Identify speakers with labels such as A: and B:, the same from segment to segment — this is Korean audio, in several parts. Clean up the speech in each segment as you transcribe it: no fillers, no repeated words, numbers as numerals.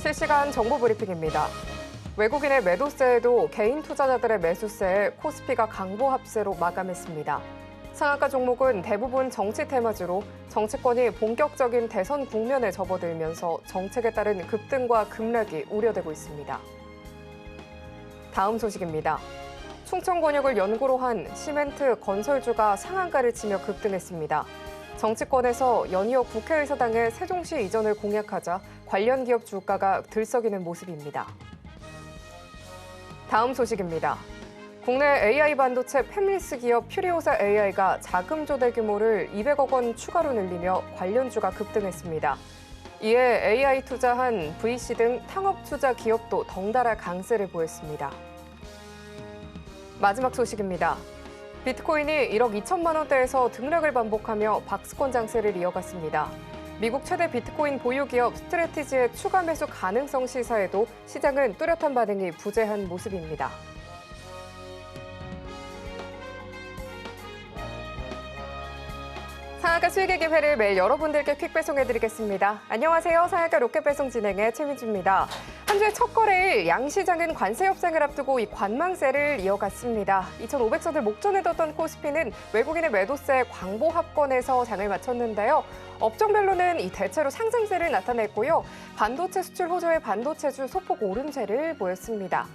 A: 실시간 정보 브리핑입니다. 외국인의 매도세에도 개인 투자자들의 매수세에 코스피가 강보 합세로 마감했습니다. 상한가 종목은 대부분 정치 테마주로 정치권이 본격적인 대선 국면에 접어들면서 정책에 따른 급등과 급락이 우려되고 있습니다. 다음 소식입니다. 충청 권역을 연고로 한 시멘트 건설주가 상한가를 치며 급등했습니다. 정치권에서 연이어 국회의사당의 세종시 이전을 공약하자 관련 기업 주가가 들썩이는 모습입니다. 다음 소식입니다. 국내 AI 반도체 팹리스 기업 퓨리오사 AI가 자금 조달 규모를 200억 원 추가로 늘리며 관련주가 급등했습니다. 이에 AI 투자한 VC 등 탕업 투자 기업도 덩달아 강세를 보였습니다. 마지막 소식입니다. 비트코인이 1억 2천만 원대에서 등락을 반복하며 박스권 장세를 이어갔습니다. 미국 최대 비트코인 보유 기업 스트래티지의 추가 매수 가능성 시사에도 시장은 뚜렷한 반응이 부재한 모습입니다. 상한가 수익의 기회를 매일 여러분들께 퀵 배송해드리겠습니다. 안녕하세요. 상한가 로켓 배송 진행의 최민주입니다. 한 주의 첫 거래일 양시장은 관세 협상을 앞두고 이 관망세를 이어갔습니다. 2,500선을 목전에 뒀던 코스피는 외국인의 매도세 광보 합권에서 장을 마쳤는데요. 업종별로는 이 대체로 상승세를 나타냈고요. 반도체 수출 호조의 반도체주 소폭 오름세를 보였습니다.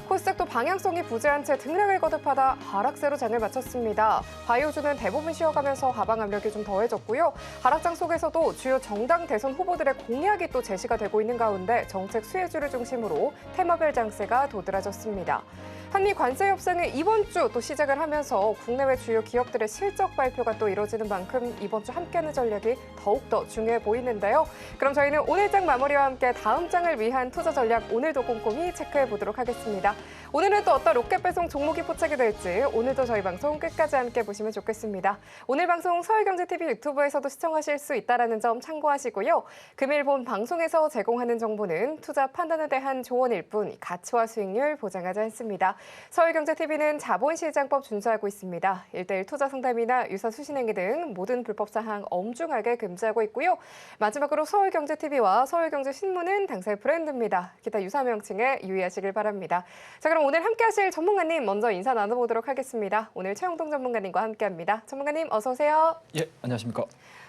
A: 코스닥도 방향성이 부재한 채 등락을 거듭하다 하락세로 장을 마쳤습니다. 바이오주는 대부분 쉬어가면서 하방 압력이 좀 더해졌고요. 하락장 속에서도 주요 정당 대선 후보들의 공약이 또 제시가 되고 있는 가운데 정책 수혜주를 중심으로 테마별 장세가 도드라졌습니다. 한미 관세 협상은 이번 주 또 시작을 하면서 국내외 주요 기업들의 실적 발표가 또 이뤄지는 만큼 이번 주 함께하는 전략이 더욱더 중요해 보이는데요. 그럼 저희는 오늘 장 마무리와 함께 다음 장을 위한 투자 전략 오늘도 꼼꼼히 체크해 보도록 하겠습니다. 오늘은 또 어떤 로켓 배송 종목이 포착이 될지 오늘도 저희 방송 끝까지 함께 보시면 좋겠습니다. 오늘 방송 서울경제TV 유튜브에서도 시청하실 수 있다는 점 참고하시고요. 금일 본 방송에서 제공하는 정보는 투자 판단에 대한 조언일 뿐 가치와 수익률 보장하지 않습니다. 서울경제TV는 자본시장법 준수하고 있습니다. 1:1 투자 상담이나 유사 수신행위 등 모든 불법 사항 엄중하게 금지하고 있고요. 마지막으로 서울경제TV와 서울경제신문은 당사의 브랜드입니다. 기타 유사 명칭에 유의하시길 바랍니다. 자, 그럼 오늘 함께하실 전문가님 먼저 인사 나눠보도록 하겠습니다. 오늘 최영동 전문가님과 함께합니다. 전문가님 어서 오세요.
B: 예, 안녕하십니까.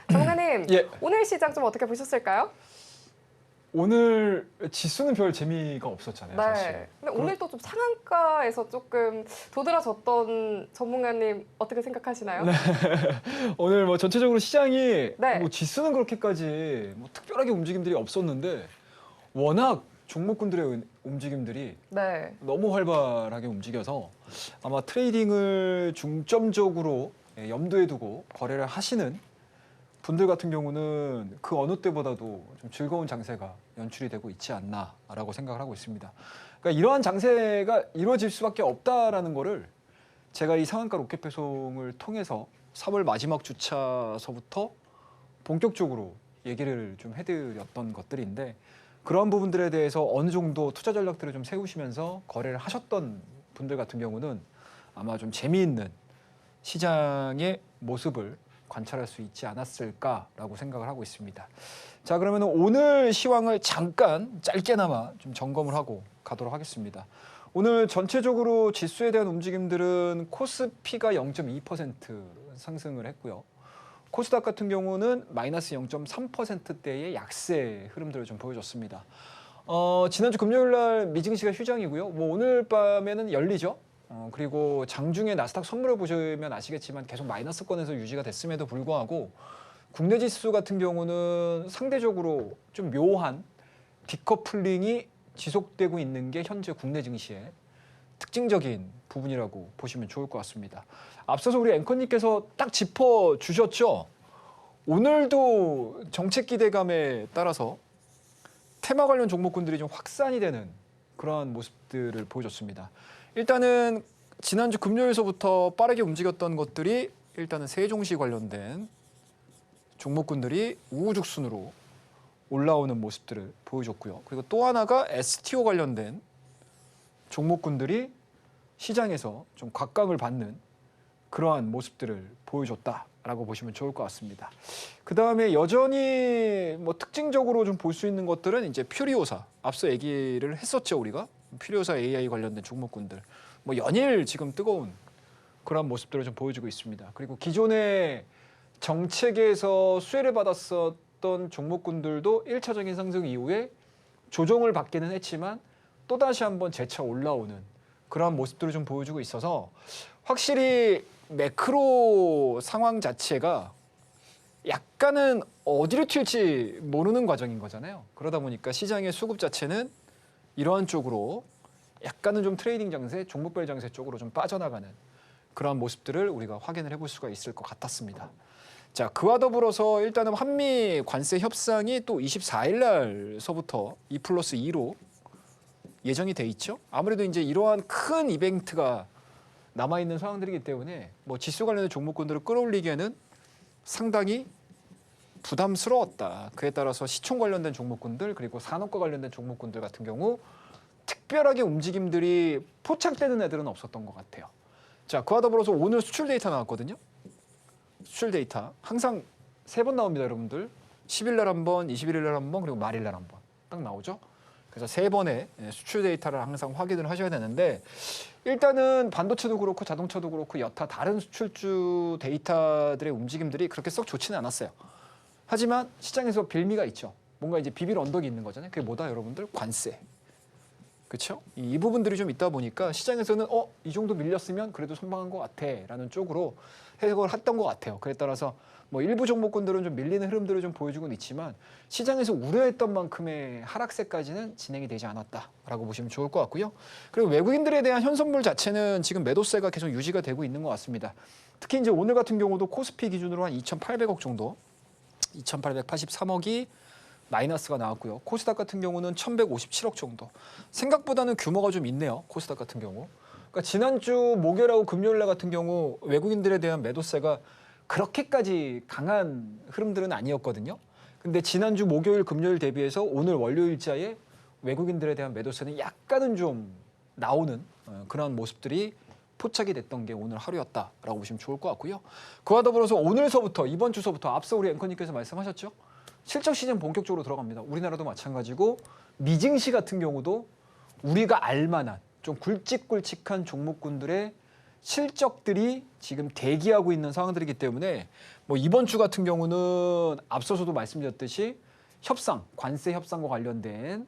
A: 전문가님,
B: 예.
A: 오늘 시장 좀 어떻게 보셨을까요?
B: 오늘 지수는 별 재미가 없었잖아요, 사실.
A: 네. 근데 오늘 또 좀 상한가에서 조금 도드라졌던 전문가님 어떻게 생각하시나요?
B: 네. 오늘 뭐 전체적으로 시장이
A: 네.
B: 뭐 지수는 그렇게까지 뭐 특별하게 움직임들이 없었는데 워낙 종목군들의 움직임들이
A: 네.
B: 너무 활발하게 움직여서 아마 트레이딩을 중점적으로 염두에 두고 거래를 하시는 분들 같은 경우는 그 어느 때보다도 좀 즐거운 장세가 연출이 되고 있지 않나라고 생각을 하고 있습니다. 그러니까 이러한 장세가 이루어질 수밖에 없다라는 거를 제가 이 상한가 로켓 배송을 통해서 3월 마지막 주차서부터 본격적으로 얘기를 좀 해드렸던 것들인데 그러한 부분들에 대해서 어느 정도 투자 전략들을 좀 세우시면서 거래를 하셨던 분들 같은 경우는 아마 좀 재미있는 시장의 모습을 관찰할 수 있지 않았을까라고 생각을 하고 있습니다. 자, 그러면 오늘 시황을 잠깐 짧게나마 좀 점검을 하고 가도록 하겠습니다. 오늘 전체적으로 지수에 대한 움직임들은 코스피가 0.2% 상승을 했고요. 코스닥 같은 경우는 마이너스 0.3%대의 약세 흐름들을 좀 보여줬습니다. 지난주 금요일 날 미증시가 휴장이고요. 뭐 오늘 밤에는 열리죠. 그리고 장중에 나스닥 선물을 보시면 아시겠지만 계속 마이너스권에서 유지가 됐음에도 불구하고 국내 지수 같은 경우는 상대적으로 좀 묘한 디커플링이 지속되고 있는 게 현재 국내 증시의 특징적인 부분이라고 보시면 좋을 것 같습니다. 앞서서 우리 앵커님께서 딱 짚어주셨죠. 오늘도 정책 기대감에 따라서 테마 관련 종목군들이 좀 확산이 되는 그러한 모습들을 보여줬습니다. 일단은 지난주 금요일서부터 빠르게 움직였던 것들이 일단은 세종시 관련된 종목군들이 우후죽순으로 올라오는 모습들을 보여줬고요. 그리고 또 하나가 STO 관련된 종목군들이 시장에서 좀 곽강을 받는 그러한 모습들을 보여줬다라고 라고 보시면 좋을 것 같습니다. 그 다음에 여전히 뭐 특징적으로 좀 볼 수 있는 것들은 이제 퓨리오사. 앞서 얘기를 했었죠, 우리가. 퓨리오사 AI 관련된 종목군들. 뭐 연일 지금 뜨거운 그런 모습들을 좀 보여주고 있습니다. 그리고 기존의 정책에서 수혜를 받았었던 종목군들도 1차적인 상승 이후에 조정을 받기는 했지만 또다시 한번 재차 올라오는 그런 모습들을 좀 보여주고 있어서 확실히 매크로 상황 자체가 약간은 어디로 튈지 모르는 과정인 거잖아요. 그러다 보니까 시장의 수급 자체는 이러한 쪽으로 약간은 좀 트레이딩 장세, 종목별 장세 쪽으로 좀 빠져나가는 그런 모습들을 우리가 확인을 해볼 수가 있을 것 같았습니다. 자, 그와 더불어서 일단은 한미 관세 협상이 또 24일 날서부터 2+2로 예정이 돼 있죠. 아무래도 이제 이러한 큰 이벤트가 남아있는 상황들이기 때문에 뭐 지수 관련된 종목군들을 끌어올리기에는 상당히 부담스러웠다. 그에 따라서 시총 관련된 종목군들 그리고 산업과 관련된 종목군들 같은 경우 특별하게 움직임들이 포착되는 애들은 없었던 것 같아요. 자, 그와 더불어서 오늘 수출 데이터 나왔거든요. 수출 데이터 항상 3번 나옵니다, 여러분들. 10일 날 한 번, 21일 날 한 번, 그리고 말일 날 한 번 딱 나오죠. 그래서 3번의 수출 데이터를 항상 확인을 하셔야 되는데 일단은 반도체도 그렇고 자동차도 그렇고 여타 다른 수출주 데이터들의 움직임들이 그렇게 썩 좋지는 않았어요. 하지만 시장에서 빌미가 있죠. 뭔가 이제 비빌 언덕이 있는 거잖아요. 그게 뭐다, 여러분들? 관세. 그렇죠? 이 부분들이 좀 있다 보니까 시장에서는 이 정도 밀렸으면 그래도 선방한 것 같아라는 쪽으로 해석을 했던 것 같아요. 그에 따라서 뭐 일부 종목군들은 좀 밀리는 흐름들을 좀 보여주고는 있지만 시장에서 우려했던 만큼의 하락세까지는 진행이 되지 않았다라고 보시면 좋을 것 같고요. 그리고 외국인들에 대한 현선물 자체는 지금 매도세가 계속 유지가 되고 있는 것 같습니다. 특히 이제 오늘 같은 경우도 코스피 기준으로 한 2,800억 정도, 2,883억이 마이너스가 나왔고요. 코스닥 같은 경우는 1,157억 정도. 생각보다는 규모가 좀 있네요. 코스닥 같은 경우. 그러니까 지난주 목요일하고 금요일 날 같은 경우 외국인들에 대한 매도세가 그렇게까지 강한 흐름들은 아니었거든요. 근데 지난주 목요일, 금요일 대비해서 오늘 월요일자에 외국인들에 대한 매도세는 약간은 좀 나오는 그런 모습들이 포착이 됐던 게 오늘 하루였다라고 보시면 좋을 것 같고요. 그와 더불어서 오늘서부터 이번 주서부터 앞서 우리 앵커님께서 말씀하셨죠. 실적 시즌 본격적으로 들어갑니다. 우리나라도 마찬가지고 미증시 같은 경우도 우리가 알만한 좀 굵직굵직한 종목군들의 실적들이 지금 대기하고 있는 상황들이기 때문에 뭐 이번 주 같은 경우는 앞서서도 말씀드렸듯이 협상, 관세 협상과 관련된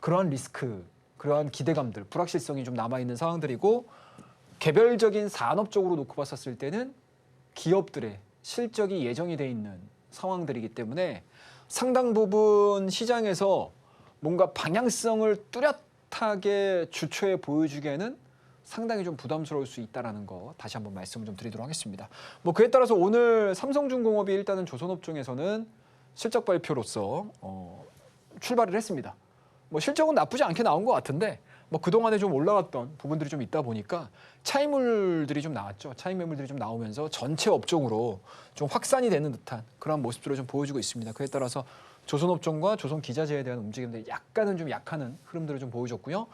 B: 그러한 리스크, 그러한 기대감들, 불확실성이 좀 남아있는 상황들이고 개별적인 산업적으로 놓고 봤었을 때는 기업들의 실적이 예정이 돼 있는 상황들이기 때문에 상당 부분 시장에서 뭔가 방향성을 뚜렷하게 주초에 보여주기에는 상당히 좀 부담스러울 수 있다는 거 다시 한번 말씀을 좀 드리도록 하겠습니다. 뭐 그에 따라서 오늘 삼성중공업이 일단은 조선업종에서는 실적 발표로서 출발을 했습니다. 뭐 실적은 나쁘지 않게 나온 것 같은데 뭐 그동안에 좀 올라갔던 부분들이 좀 있다 보니까 차익물들이 좀 나왔죠. 차익 매물들이 좀 나오면서 전체 업종으로 좀 확산이 되는 듯한 그런 모습들을 좀 보여주고 있습니다. 그에 따라서 조선업종과 조선기자재에 대한 움직임들이 약간은 좀 약하는 흐름들을 좀 보여줬고요.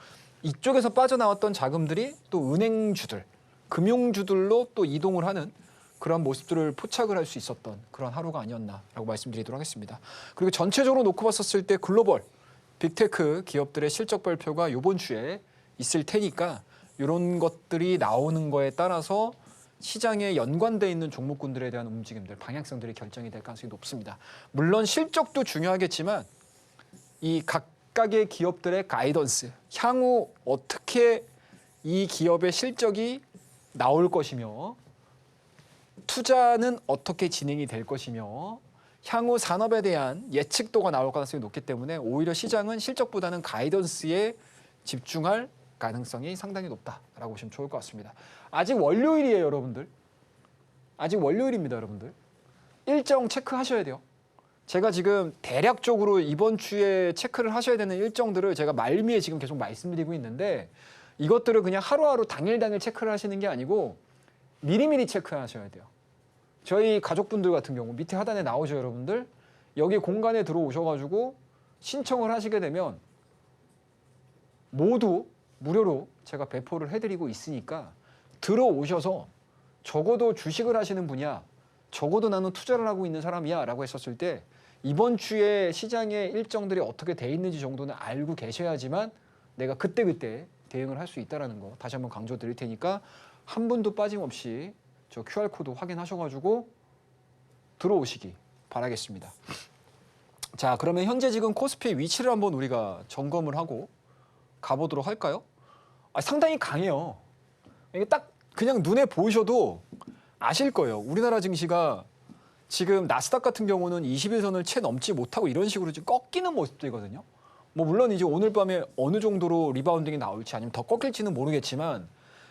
B: 이쪽에서 빠져나왔던 자금들이 또 은행주들, 금융주들로 또 이동을 하는 그런 모습들을 포착을 할 수 있었던 그런 하루가 아니었나라고 말씀드리도록 하겠습니다. 그리고 전체적으로 놓고 봤었을 때 글로벌 빅테크 기업들의 실적 발표가 이번 주에 있을 테니까 이런 것들이 나오는 거에 따라서 시장에 연관돼 있는 종목군들에 대한 움직임들, 방향성들이 결정이 될 가능성이 높습니다. 물론 실적도 중요하겠지만 이 각각의 기업들의 가이던스, 향후 어떻게 이 기업의 실적이 나올 것이며 투자는 어떻게 진행이 될 것이며 향후 산업에 대한 예측도가 나올 가능성이 높기 때문에 오히려 시장은 실적보다는 가이던스에 집중할 가능성이 상당히 높다라고 보시면 좋을 것 같습니다. 아직 월요일이에요, 여러분들. 아직 월요일입니다, 여러분들. 일정 체크하셔야 돼요. 제가 지금 대략적으로 이번 주에 체크를 하셔야 되는 일정들을 제가 말미에 지금 계속 말씀드리고 있는데 이것들을 그냥 하루하루 당일 체크를 하시는 게 아니고 미리미리 체크하셔야 돼요. 저희 가족분들 같은 경우 밑에 하단에 나오죠, 여러분들. 여기 공간에 들어오셔가지고 신청을 하시게 되면 모두 무료로 제가 배포를 해드리고 있으니까 들어오셔서 적어도 주식을 하시는 분이야 적어도 나는 투자를 하고 있는 사람이야 라고 했었을 때 이번 주에 시장의 일정들이 어떻게 돼 있는지 정도는 알고 계셔야지만 내가 그때그때 대응을 할 수 있다는 거 다시 한번 강조드릴 테니까 한 분도 빠짐없이 저 QR코드 확인하셔가지고 들어오시기 바라겠습니다. 자, 그러면 현재 지금 코스피의 위치를 한번 우리가 점검을 하고 가보도록 할까요? 상당히 강해요. 이게 딱 그냥 눈에 보이셔도 아실 거예요. 우리나라 증시가 지금 나스닥 같은 경우는 21선을 채 넘지 못하고 이런 식으로 지금 꺾이는 모습들이거든요. 뭐 물론 이제 오늘 밤에 어느 정도로 리바운딩이 나올지 아니면 더 꺾일지는 모르겠지만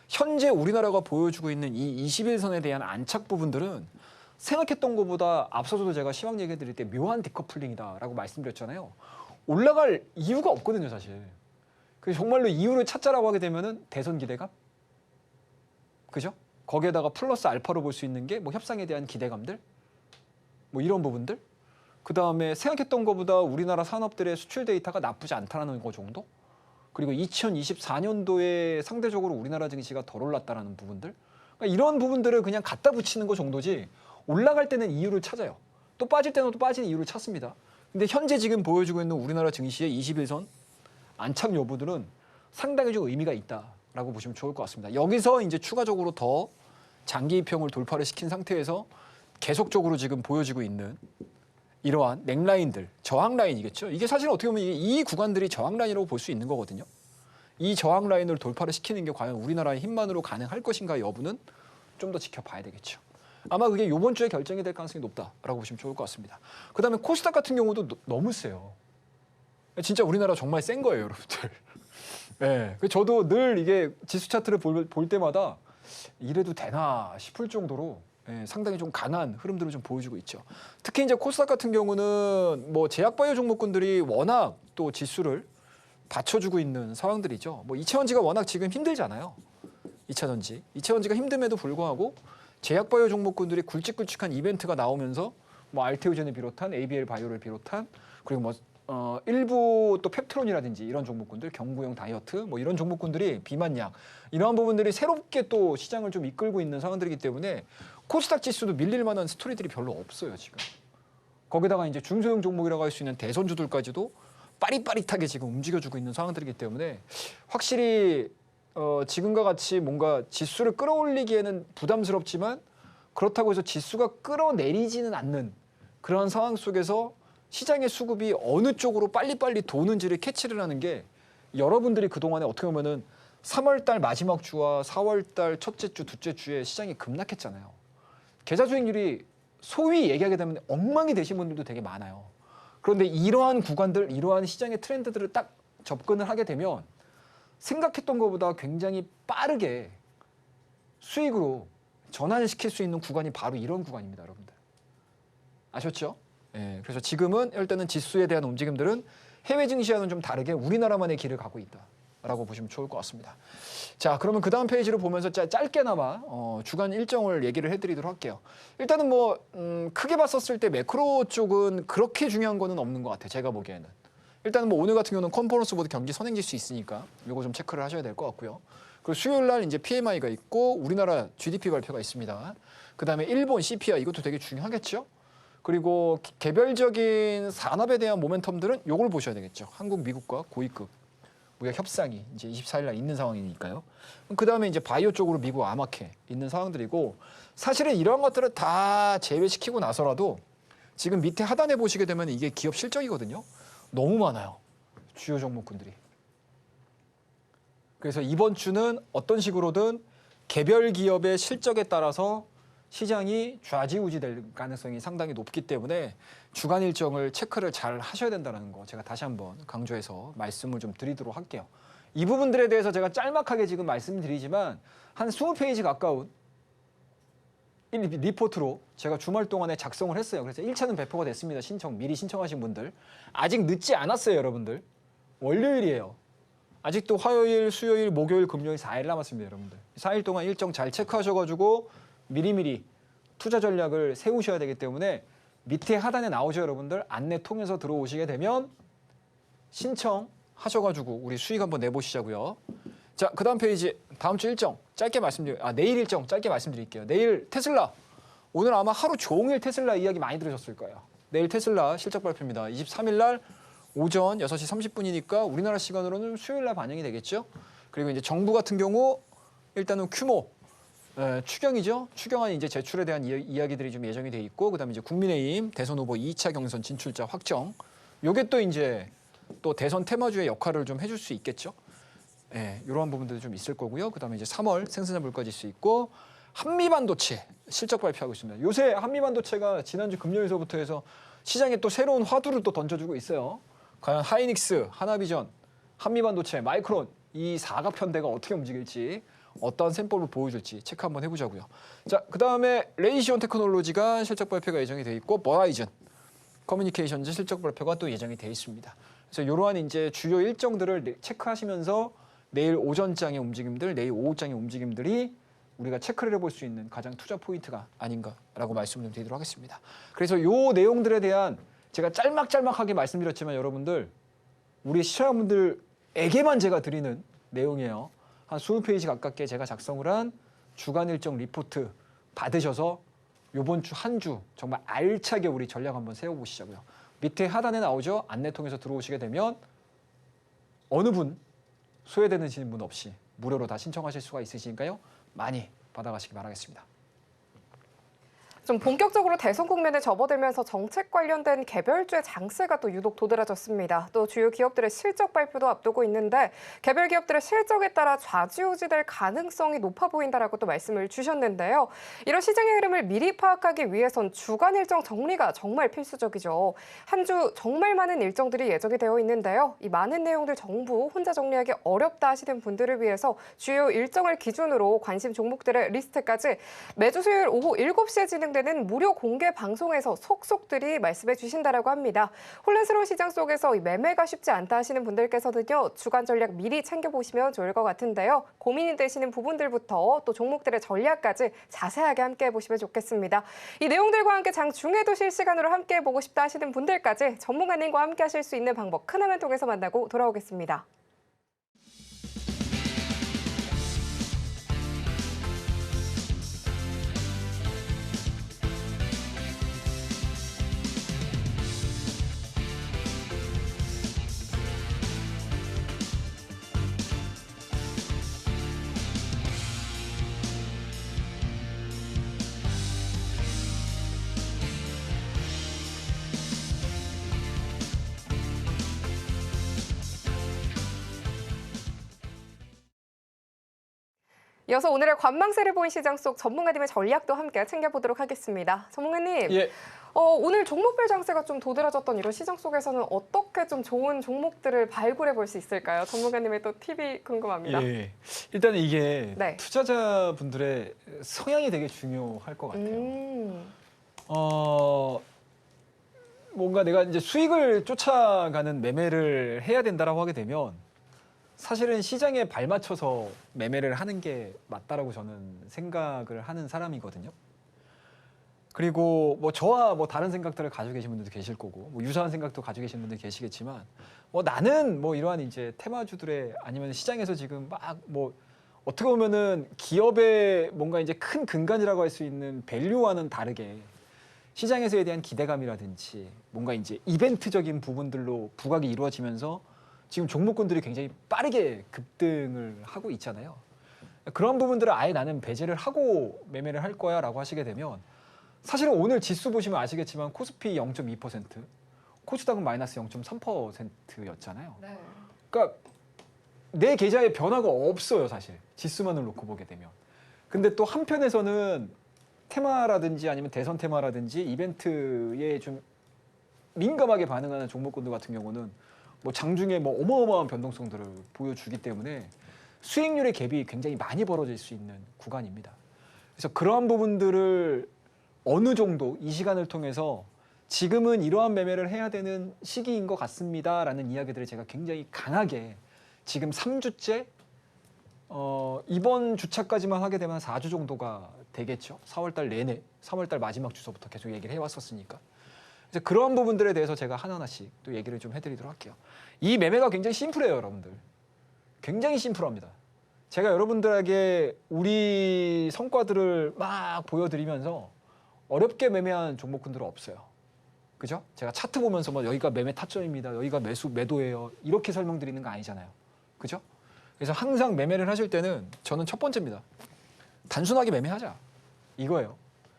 B: 현재 우리나라가 보여주고 있는 이 21선에 대한 안착 부분들은 생각했던 것보다 앞서서도 제가 시황 얘기 드릴 때 묘한 디커플링이다라고 말씀드렸잖아요. 올라갈 이유가 없거든요, 사실. 그래서 정말로 이유를 찾자라고 하게 되면은 대선 기대감? 그죠? 거기에다가 플러스 알파로 볼 수 있는 게 뭐 협상에 대한 기대감들? 뭐 이런 부분들? 그 다음에 생각했던 것보다 우리나라 산업들의 수출 데이터가 나쁘지 않다는 거 정도? 그리고 2024년도에 상대적으로 우리나라 증시가 덜 올랐다는 부분들? 그러니까 이런 부분들을 그냥 갖다 붙이는 거 정도지 올라갈 때는 이유를 찾아요. 또 빠질 때는 또 빠지는 이유를 찾습니다. 근데 현재 지금 보여주고 있는 우리나라 증시의 21선 안착 여부들은 상당히 좀 의미가 있다라고 보시면 좋을 것 같습니다. 여기서 이제 추가적으로 더 장기 이평을 돌파를 시킨 상태에서 계속적으로 지금 보여지고 있는 이러한 넥라인들, 저항 라인이겠죠. 이게 사실 어떻게 보면 이 구간들이 저항 라인이라고 볼 수 있는 거거든요. 이 저항 라인을 돌파를 시키는 게 과연 우리나라의 힘만으로 가능할 것인가 여부는 좀 더 지켜봐야 되겠죠. 아마 그게 이번 주에 결정이 될 가능성이 높다라고 보시면 좋을 것 같습니다. 그다음에 코스닥 같은 경우도 너무 세요. 진짜 우리나라 정말 센 거예요, 여러분들. 네, 저도 늘 이게 지수 차트를 볼 때마다 이래도 되나 싶을 정도로 상당히 좀 강한 흐름들을 좀 보여주고 있죠. 특히 이제 코스닥 같은 경우는 뭐 제약바이오 종목군들이 워낙 또 지수를 받쳐주고 있는 상황들이죠. 뭐 2차전지가 워낙 지금 힘들잖아요. 2차전지가 힘듦에도 불구하고 제약바이오 종목군들이 굵직굵직한 이벤트가 나오면서 뭐 알테오젠을 비롯한 ABL 바이오를 비롯한 그리고 뭐 일부 또 펩트론이라든지 이런 종목군들, 경구용 다이어트 뭐 이런 종목군들이 비만약 이러한 부분들이 새롭게 또 시장을 좀 이끌고 있는 상황들이기 때문에 코스닥 지수도 밀릴 만한 스토리들이 별로 없어요, 지금. 거기다가 이제 중소형 종목이라고 할 수 있는 대선주들까지도 빠릿빠릿하게 지금 움직여주고 있는 상황들이기 때문에 확실히 지금과 같이 뭔가 지수를 끌어올리기에는 부담스럽지만 그렇다고 해서 지수가 끌어내리지는 않는 그런 상황 속에서 시장의 수급이 어느 쪽으로 빨리빨리 도는지를 캐치를 하는 게 여러분들이 그동안에 어떻게 보면은 3월달 마지막 주와 4월달 첫째 주, 둘째 주에 시장이 급락했잖아요. 계좌 수익률이 소위 얘기하게 되면 엉망이 되신 분들도 되게 많아요. 그런데 이러한 구간들, 이러한 시장의 트렌드들을 딱 접근을 하게 되면 생각했던 것보다 굉장히 빠르게 수익으로 전환을 시킬 수 있는 구간이 바로 이런 구간입니다, 여러분들. 아셨죠? 네, 그래서 지금은 일단은 지수에 대한 움직임들은 해외 증시와는 좀 다르게 우리나라만의 길을 가고 있다라고 보시면 좋을 것 같습니다. 자, 그러면 그 다음 페이지를 보면서 짧게나마 주간 일정을 얘기를 해드리도록 할게요. 일단은 뭐 크게 봤었을 때 매크로 쪽은 그렇게 중요한 거는 없는 것 같아요. 제가 보기에는. 일단은 뭐 오늘 같은 경우는 컨퍼런스 보드 경기 선행지수 있으니까 이거 좀 체크를 하셔야 될 것 같고요. 그리고 수요일 날 이제 PMI가 있고 우리나라 GDP 발표가 있습니다. 그 다음에 일본 CPI 이것도 되게 중요하겠죠. 그리고 개별적인 산업에 대한 모멘텀들은 요걸 보셔야 되겠죠. 한국, 미국과 고위급 무역 협상이 이제 24일 날 있는 상황이니까요. 그 다음에 이제 바이오 쪽으로 미국 아마케 있는 상황들이고 사실은 이런 것들을 다 제외시키고 나서라도 지금 밑에 하단에 보시게 되면 이게 기업 실적이거든요. 너무 많아요. 주요 종목군들이. 그래서 이번 주는 어떤 식으로든 개별 기업의 실적에 따라서 시장이 좌지우지 될 가능성이 상당히 높기 때문에 주간 일정을 체크를 잘 하셔야 된다는 거 제가 다시 한번 강조해서 말씀을 좀 드리도록 할게요. 이 부분들에 대해서 제가 짤막하게 지금 말씀드리지만 한 20페이지 가까운 리포트로 제가 주말 동안에 작성을 했어요. 그래서 1차는 배포가 됐습니다. 미리 신청하신 분들. 아직 늦지 않았어요, 여러분들. 월요일이에요. 아직도 화요일, 수요일, 목요일, 금요일 4일 남았습니다, 여러분들. 4일 동안 일정 잘 체크하셔가지고 미리미리 투자 전략을 세우셔야 되기 때문에 밑에 하단에 나오죠, 여러분들. 안내 통해서 들어오시게 되면 신청하셔가지고 우리 수익 한번 내보시자고요. 자, 그 다음 페이지 다음 주 일정 짧게 내일 일정 짧게 말씀드릴게요. 내일 테슬라 오늘 아마 하루 종일 테슬라 이야기 많이 들으셨을 거예요. 내일 테슬라 실적 발표입니다. 23일 날 오전 6시 30분이니까 우리나라 시간으로는 수요일 날 반영이 되겠죠. 그리고 이제 정부 같은 경우 일단은 규모 추경이죠. 추경안 이제 제출에 대한 이야기들이 좀 예정이 돼 있고, 그다음에 이제 국민의힘 대선 후보 2차 경선 진출자 확정. 요게 또 이제 또 대선 테마주의 역할을 좀 해줄 수 있겠죠. 이러한 부분들도 좀 있을 거고요. 그다음에 이제 3월 생산자 물가지수 있고, 한미반도체 실적 발표하고 있습니다. 요새 한미반도체가 지난주 금요일서부터 해서 시장에 또 새로운 화두를 또 던져주고 있어요. 과연 하이닉스, 하나비전, 한미반도체, 마이크론 이 사각편대가 어떻게 움직일지, 어떤 셈법을 보여줄지 체크 한번 해보자고요. 자, 그다음에 레이시온 테크놀로지가 실적 발표가 예정이 돼 있고, 버라이즌 커뮤니케이션즈 실적 발표가 또 예정이 돼 있습니다. 그래서 이러한 이제 주요 일정들을 체크하시면서 내일 오전장의 움직임들, 내일 오후장의 움직임들이 우리가 체크를 해볼 수 있는 가장 투자 포인트가 아닌가라고 말씀을 드리도록 하겠습니다. 그래서 이 내용들에 대한 제가 짤막짤막하게 말씀드렸지만 여러분들, 우리 시청자분들에게만 제가 드리는 내용이에요. 한 20페이지 가깝게 제가 작성을 한 주간 일정 리포트 받으셔서 이번 주 한 주 정말 알차게 우리 전략 한번 세워보시자고요. 밑에 하단에 나오죠. 안내 통해서 들어오시게 되면 어느 분 소외되는 분 없이 무료로 다 신청하실 수가 있으시니까요. 많이 받아가시기 바라겠습니다.
A: 좀 본격적으로 대선 국면에 접어들면서 정책 관련된 개별주의 장세가 또 유독 도드라졌습니다. 또 주요 기업들의 실적 발표도 앞두고 있는데 개별 기업들의 실적에 따라 좌지우지될 가능성이 높아 보인다라고 또 말씀을 주셨는데요. 이런 시장의 흐름을 미리 파악하기 위해선 주간 일정 정리가 정말 필수적이죠. 한 주 정말 많은 일정들이 예정이 되어 있는데요. 이 많은 내용들 정부 혼자 정리하기 어렵다 하시는 분들을 위해서 주요 일정을 기준으로 관심 종목들의 리스트까지 매주 수요일 오후 7시에 진행되는 무료 공개 방송에서 속속들이 말씀해 주신다라고 합니다. 혼란스러운 시장 속에서 매매가 쉽지 않다 하시는 분들께서는요, 주간 전략 미리 챙겨보시면 좋을 것 같은데요. 고민이 되시는 부분들부터 또 종목들의 전략까지 자세하게 함께 해보시면 좋겠습니다. 이 내용들과 함께 장중에도 실시간으로 함께 보고 싶다 하시는 분들까지 전문가님과 함께 하실 수 있는 방법 큰 화면 통해서 만나고 돌아오겠습니다. 이어서 오늘의 관망세를 보인 시장 속 전문가님의 전략도 함께 챙겨보도록 하겠습니다. 전문가님,
B: 예.
A: 오늘 종목별 장세가 좀 도드라졌던 이런 시장 속에서는 어떻게 좀 좋은 종목들을 발굴해 볼 수 있을까요? 전문가님의 또 팁이 궁금합니다.
B: 예. 일단 이게
A: 네.
B: 투자자분들의 성향이 되게 중요할 것 같아요. 뭔가 내가 이제 수익을 쫓아가는 매매를 해야 된다라고 하게 되면 사실은 시장에 발맞춰서 매매를 하는 게 맞다라고 저는 생각을 하는 사람이거든요. 그리고 뭐 저와 뭐 다른 생각들을 가지고 계신 분들도 계실 거고, 뭐 유사한 생각도 가지고 계신 분들 계시겠지만, 뭐 나는 뭐 이러한 이제 테마주들의 아니면 시장에서 지금 막 뭐 어떻게 보면은 기업의 뭔가 이제 큰 근간이라고 할 수 있는 밸류와는 다르게 시장에서에 대한 기대감이라든지 뭔가 이제 이벤트적인 부분들로 부각이 이루어지면서 지금 종목군들이 굉장히 빠르게 급등을 하고 있잖아요. 그런 부분들을 아예 나는 배제를 하고 매매를 할 거야 라고 하시게 되면, 사실은 오늘 지수 보시면 아시겠지만 코스피 0.2%, 코스닥은 마이너스 0.3%였잖아요.
A: 네.
B: 그러니까 내 계좌에 변화가 없어요, 사실. 지수만을 놓고 보게 되면. 근데 또 한편에서는 테마라든지 아니면 대선 테마라든지 이벤트에 좀 민감하게 반응하는 종목군들 같은 경우는 뭐 장중에 뭐 어마어마한 변동성들을 보여주기 때문에 수익률의 갭이 굉장히 많이 벌어질 수 있는 구간입니다. 그래서 그러한 부분들을 어느 정도 이 시간을 통해서 지금은 이러한 매매를 해야 되는 시기인 것 같습니다라는 이야기들을 제가 굉장히 강하게 지금 3주째 이번 주차까지만 하게 되면 4주 정도가 되겠죠. 4월달 내내, 3월달 마지막 주소부터 계속 얘기를 해왔었으니까. 그래서 그런 부분들에 대해서 제가 하나하나씩 또 얘기를 좀 해드리도록 할게요. 이 매매가 굉장히 심플해요, 여러분들. 굉장히 심플합니다. 제가 여러분들에게 우리 성과들을 막 보여드리면서 어렵게 매매한 종목군들은 없어요. 그죠? 제가 차트 보면서 뭐 여기가 매매 타점입니다. 여기가 매도예요. 이렇게 설명드리는 거 아니잖아요. 그죠? 그래서 항상 매매를 하실 때는 저는 첫 번째입니다. 단순하게 매매하자. 이거예요.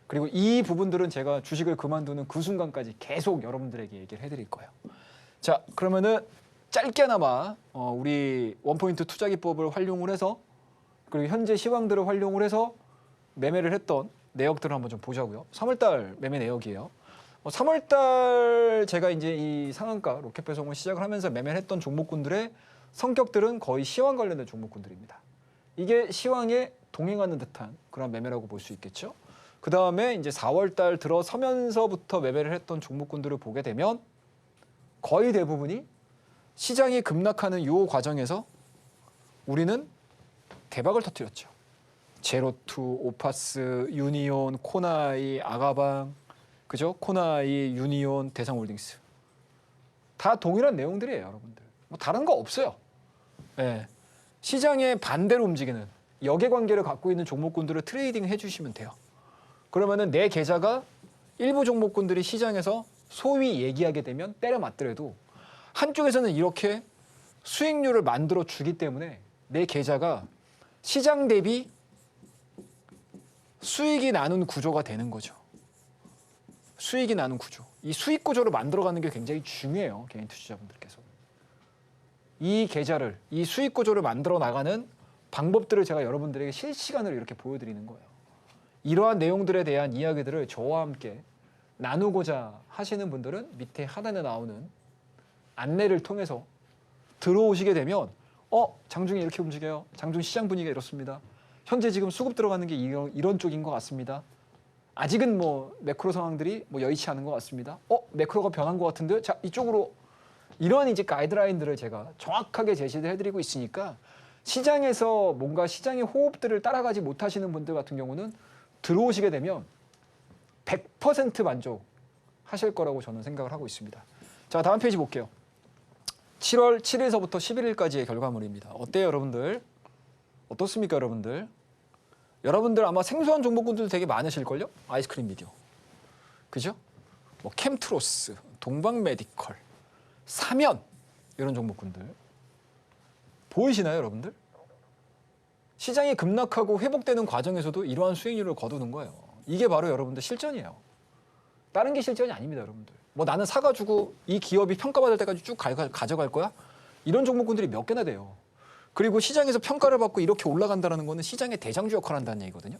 B: 그리고 이 부분들은 제가 주식을 그만두는 그 순간까지 계속 여러분들에게 얘기를 해드릴 거예요. 자, 그러면은 짧게나마 우리 원포인트 투자기법을 활용을 해서 그리고 현재 시황들을 활용을 해서 매매를 했던 내역들을 한번 좀 보자고요. 3월달 매매 내역이에요. 3월달 제가 이제 이 상한가 로켓 배송을 시작을 하면서 매매를 했던 종목군들의 성격들은 거의 시황 관련된 종목군들입니다. 이게 시황에 동행하는 듯한 그런 매매라고 볼 수 있겠죠. 그 다음에 이제 4월달 들어서면서부터 매매를 했던 종목군들을 보게 되면 거의 대부분이 시장이 급락하는 이 과정에서 우리는 대박을 터뜨렸죠. 제로투, 오파스, 유니온, 코나이, 아가방, 그죠? 코나이, 유니온, 대상홀딩스 다 동일한 내용들이에요, 여러분들. 뭐 다른 거 없어요. 네. 시장에 반대로 움직이는 역의 관계를 갖고 있는 종목군들을 트레이딩 해주시면 돼요. 그러면은 내 계좌가 일부 종목군들이 시장에서 소위 얘기하게 되면 때려 맞더라도 한쪽에서는 이렇게 수익률을 만들어 주기 때문에 내 계좌가 시장 대비 수익이 나는 구조가 되는 거죠. 수익이 나는 구조. 이 수익 구조를 만들어가는 게 굉장히 중요해요. 개인 투자자분들께서. 이 계좌를, 이 수익 구조를 만들어 나가는 방법들을 제가 여러분들에게 실시간으로 이렇게 보여드리는 거예요. 이러한 내용들에 대한 이야기들을 저와 함께 나누고자 하시는 분들은 밑에 하단에 나오는 안내를 통해서 들어오시게 되면 장중이 이렇게 움직여요. 장중 시장 분위기가 이렇습니다. 현재 지금 수급 들어가는 게 이런 쪽인 것 같습니다. 아직은 뭐 매크로 상황들이 뭐 여의치 않은 것 같습니다. 매크로가 변한 것 같은데 자 이쪽으로 이런 이제 가이드라인들을 제가 정확하게 제시를 해드리고 있으니까 시장에서 뭔가 시장의 호흡들을 따라가지 못하시는 분들 같은 경우는 들어오시게 되면 100% 만족하실 거라고 저는 생각을 하고 있습니다. 자, 다음 페이지 볼게요. 7월 7일서부터 11일까지의 결과물입니다. 어때요, 여러분들? 어떻습니까, 여러분들? 여러분들 아마 생소한 종목군들 되게 많으실걸요? 아이스크림 미디어. 그죠? 뭐 캠트로스, 동방메디컬, 사면 이런 종목군들. 보이시나요, 여러분들? 시장이 급락하고 회복되는 과정에서도 이러한 수익률을 거두는 거예요. 이게 바로 여러분들 실전이에요. 다른 게 실전이 아닙니다, 여러분들. 뭐 나는 사가지고 이 기업이 평가받을 때까지 쭉 가져갈 거야? 이런 종목군들이 몇 개나 돼요. 그리고 시장에서 평가를 받고 이렇게 올라간다는 거는 시장의 대장주 역할을 한다는 얘기거든요.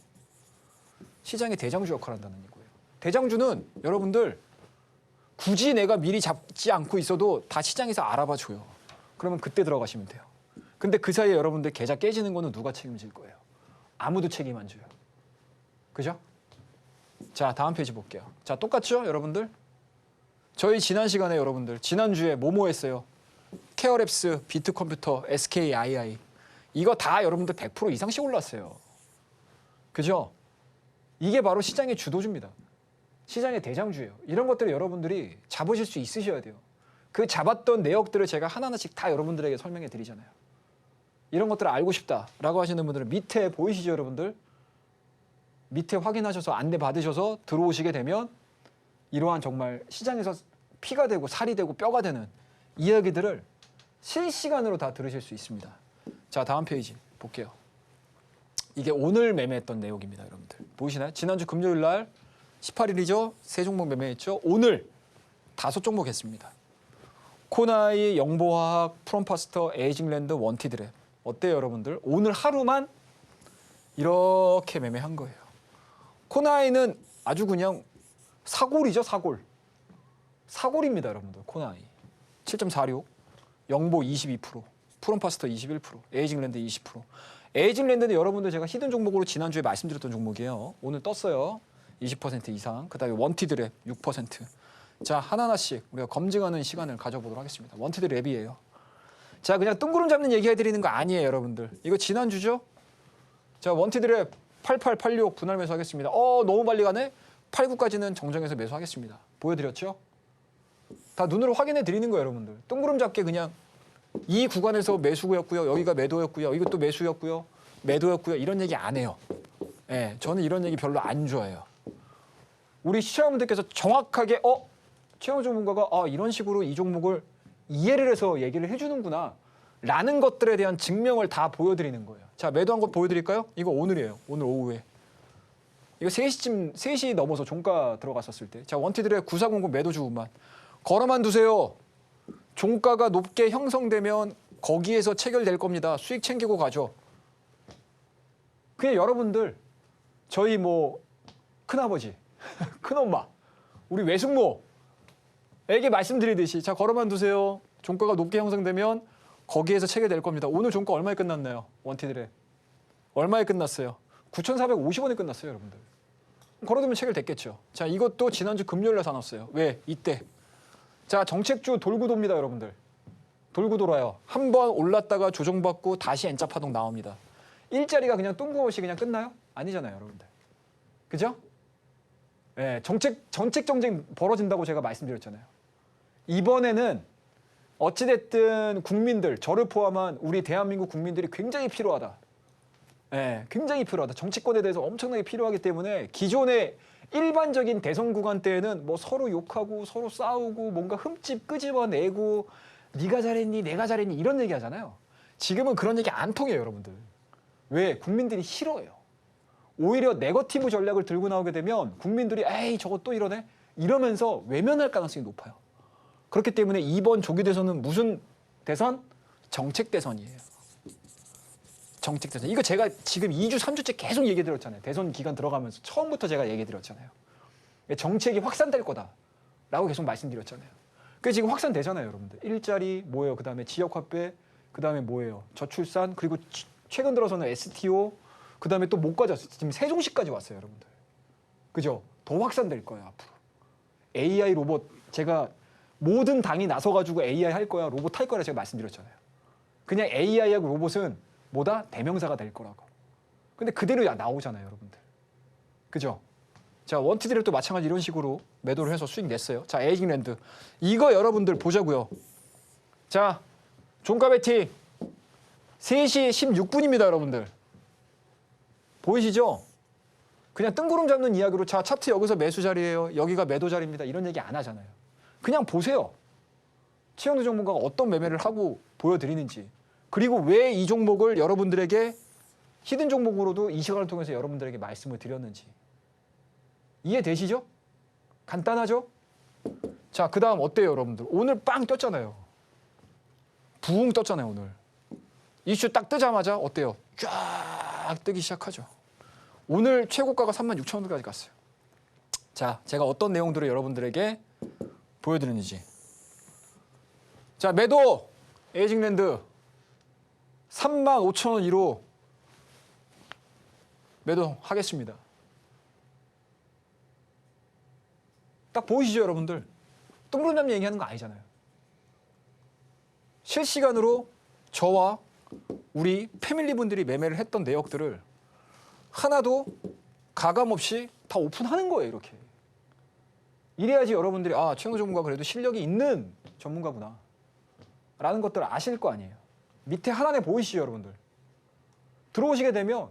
B: 시장의 대장주 역할을 한다는 얘기고요. 대장주는 여러분들 굳이 내가 미리 잡지 않고 있어도 다 시장에서 알아봐 줘요. 그러면 그때 들어가시면 돼요. 근데 그 사이에 여러분들 계좌 깨지는 거는 누가 책임질 거예요? 아무도 책임 안 져요. 그죠? 자, 다음 페이지 볼게요. 자, 똑같죠, 여러분들? 저희 지난 시간에 여러분들 지난주에 뭐뭐 했어요? 케어랩스, 비트컴퓨터, SKII 이거 다 여러분들 100% 이상씩 올랐어요. 그죠? 이게 바로 시장의 주도주입니다. 시장의 대장주예요. 이런 것들을 여러분들이 잡으실 수 있으셔야 돼요. 그 잡았던 내역들을 제가 하나하나씩 다 여러분들에게 설명해 드리잖아요. 이런 것들을 알고 싶다라고 하시는 분들은 밑에 보이시죠, 여러분들? 밑에 확인하셔서 안내 받으셔서 들어오시게 되면 이러한 정말 시장에서 피가 되고 살이 되고 뼈가 되는 이야기들을 실시간으로 다 들으실 수 있습니다. 자, 다음 페이지 볼게요. 이게 오늘 매매했던 내용입니다, 여러분들. 보이시나요? 지난주 금요일 날 18일이죠. 세 종목 매매했죠. 오늘 5종목 했습니다. 코나이, 영보화학, 프롬파스터, 에이징랜드, 원티드랩. 어때요, 여러분들? 오늘 하루만 이렇게 매매한 거예요. 코나이는 아주 그냥 사골이죠, 사골. 사골입니다, 여러분들. 코나이 7.46, 영보 22%, 프롬파스터 21%, 에이징랜드 20%. 에이징랜드는 여러분들 제가 히든 종목으로 지난주에 말씀드렸던 종목이에요. 오늘 떴어요. 20% 이상. 그다음에 원티드랩 6%. 자, 하나하나씩 우리가 검증하는 시간을 가져보도록 하겠습니다. 원티드랩이에요. 자, 그냥 뜬구름 잡는 얘기 해드리는 거 아니에요, 여러분들. 이거 지난주죠? 자, 원티드랩 8886 분할 매수하겠습니다. 너무 빨리 가네? 89까지는 정정해서 매수하겠습니다. 보여드렸죠? 다 눈으로 확인해 드리는 거예요, 여러분들. 뜬구름 잡게 그냥 이 구간에서 매수였고요. 여기가 매도였고요. 이것도 매수였고요. 매도였고요. 이런 얘기 안 해요. 예, 저는 이런 얘기 별로 안 좋아해요. 우리 시청자분들께서 정확하게 최영우 전문가가 이런 식으로 이 종목을 이해를 해서 얘기를 해주는구나 라는 것들에 대한 증명을 다 보여드리는 거예요. 자, 매도한 것 보여드릴까요? 이거 오늘이에요. 오늘 오후에. 이거 3시 넘어서 종가 들어갔었을 때. 자, 원티드의 9400 매도 주문만. 걸어만 두세요. 종가가 높게 형성되면 거기에서 체결될 겁니다. 수익 챙기고 가죠. 그냥 여러분들 저희 뭐 큰아버지, 큰엄마, 우리 외숙모에게 말씀드리듯이 자, 걸어만 두세요. 종가가 높게 형성되면 거기에서 체결될 겁니다. 오늘 종가 얼마에 끝났나요? 원티드에. 얼마에 끝났어요? 9,450원에 끝났어요, 여러분들. 걸어두면 체결됐겠죠. 자, 이것도 지난주 금요일에 사놨어요. 왜? 이때. 자, 정책주 돌고 돕니다, 여러분들. 돌고 돌아요. 한 번 올랐다가 조정받고 다시 N자 파동 나옵니다. 일자리가 그냥 뜬금없이 그냥 끝나요? 아니잖아요, 여러분들. 그죠? 네, 정책 정쟁 벌어진다고 제가 말씀드렸잖아요. 이번에는 어찌됐든 국민들, 저를 포함한 우리 대한민국 국민들이 굉장히 필요하다. 네, 굉장히 필요하다. 정치권에 대해서 엄청나게 필요하기 때문에 기존의 일반적인 대선 구간 때에는 뭐 서로 욕하고 서로 싸우고 뭔가 흠집 끄집어내고 네가 잘했니 내가 잘했니 이런 얘기 하잖아요. 지금은 그런 얘기 안 통해요, 여러분들. 왜? 국민들이 싫어해요. 오히려 네거티브 전략을 들고 나오게 되면 국민들이 에이 저거 또 이러네 이러면서 외면할 가능성이 높아요. 그렇기 때문에 이번 조기 대선은 무슨 대선? 정책 대선이에요. 정책 대선. 이거 제가 지금 2주, 3주째 계속 얘기 드렸잖아요. 대선 기간 들어가면서 처음부터 제가 얘기 드렸잖아요. 정책이 확산될 거다라고 계속 말씀드렸잖아요. 그게 지금 확산되잖아요, 여러분들. 일자리 뭐예요? 그다음에 지역 확대, 그다음에 뭐예요? 저출산, 그리고 최근 들어서는 STO, 그다음에 또 뭐까지 왔어요? 지금 세종시까지 왔어요, 여러분들. 그죠? 더 확산될 거예요, 앞으로. AI 로봇 제가 모든 당이 나서가지고 AI 할 거야, 로봇 할 거라 제가 말씀드렸잖아요. 그냥 AI하고 로봇은 뭐다? 대명사가 될 거라고. 근데 그대로 나오잖아요, 여러분들. 그죠? 자, 원티드를 또 마찬가지 이런 식으로 매도를 해서 수익 냈어요. 자, 에이징랜드. 이거 여러분들 보자고요. 자, 종가 베팅 3시 16분입니다, 여러분들. 보이시죠? 그냥 뜬구름 잡는 이야기로 자, 차트 여기서 매수 자리예요. 여기가 매도 자리입니다. 이런 얘기 안 하잖아요. 그냥 보세요. 최영우 전문가가 어떤 매매를 하고 보여드리는지. 그리고 왜 이 종목을 여러분들에게 히든 종목으로도 이 시간을 통해서 여러분들에게 말씀을 드렸는지. 이해되시죠? 간단하죠? 자, 그 다음 어때요, 여러분들? 오늘 빵 떴잖아요. 부흥 떴잖아요, 오늘. 이슈 딱 뜨자마자 어때요? 쫙 뜨기 시작하죠. 오늘 최고가가 36,000원까지 갔어요. 자, 제가 어떤 내용들을 여러분들에게 보여드리는지. 자, 매도 에이징랜드 35,000원 이로 매도하겠습니다. 딱 보이시죠, 여러분들? 뜬구름 잡는 얘기하는 거 아니잖아요. 실시간으로 저와 우리 패밀리분들이 매매를 했던 내역들을 하나도 가감없이 다 오픈하는 거예요, 이렇게. 이래야지 여러분들이 최영우 전문가 그래도 실력이 있는 전문가구나 라는 것들을 아실 거 아니에요. 밑에 하단에 보이시죠, 여러분들? 들어오시게 되면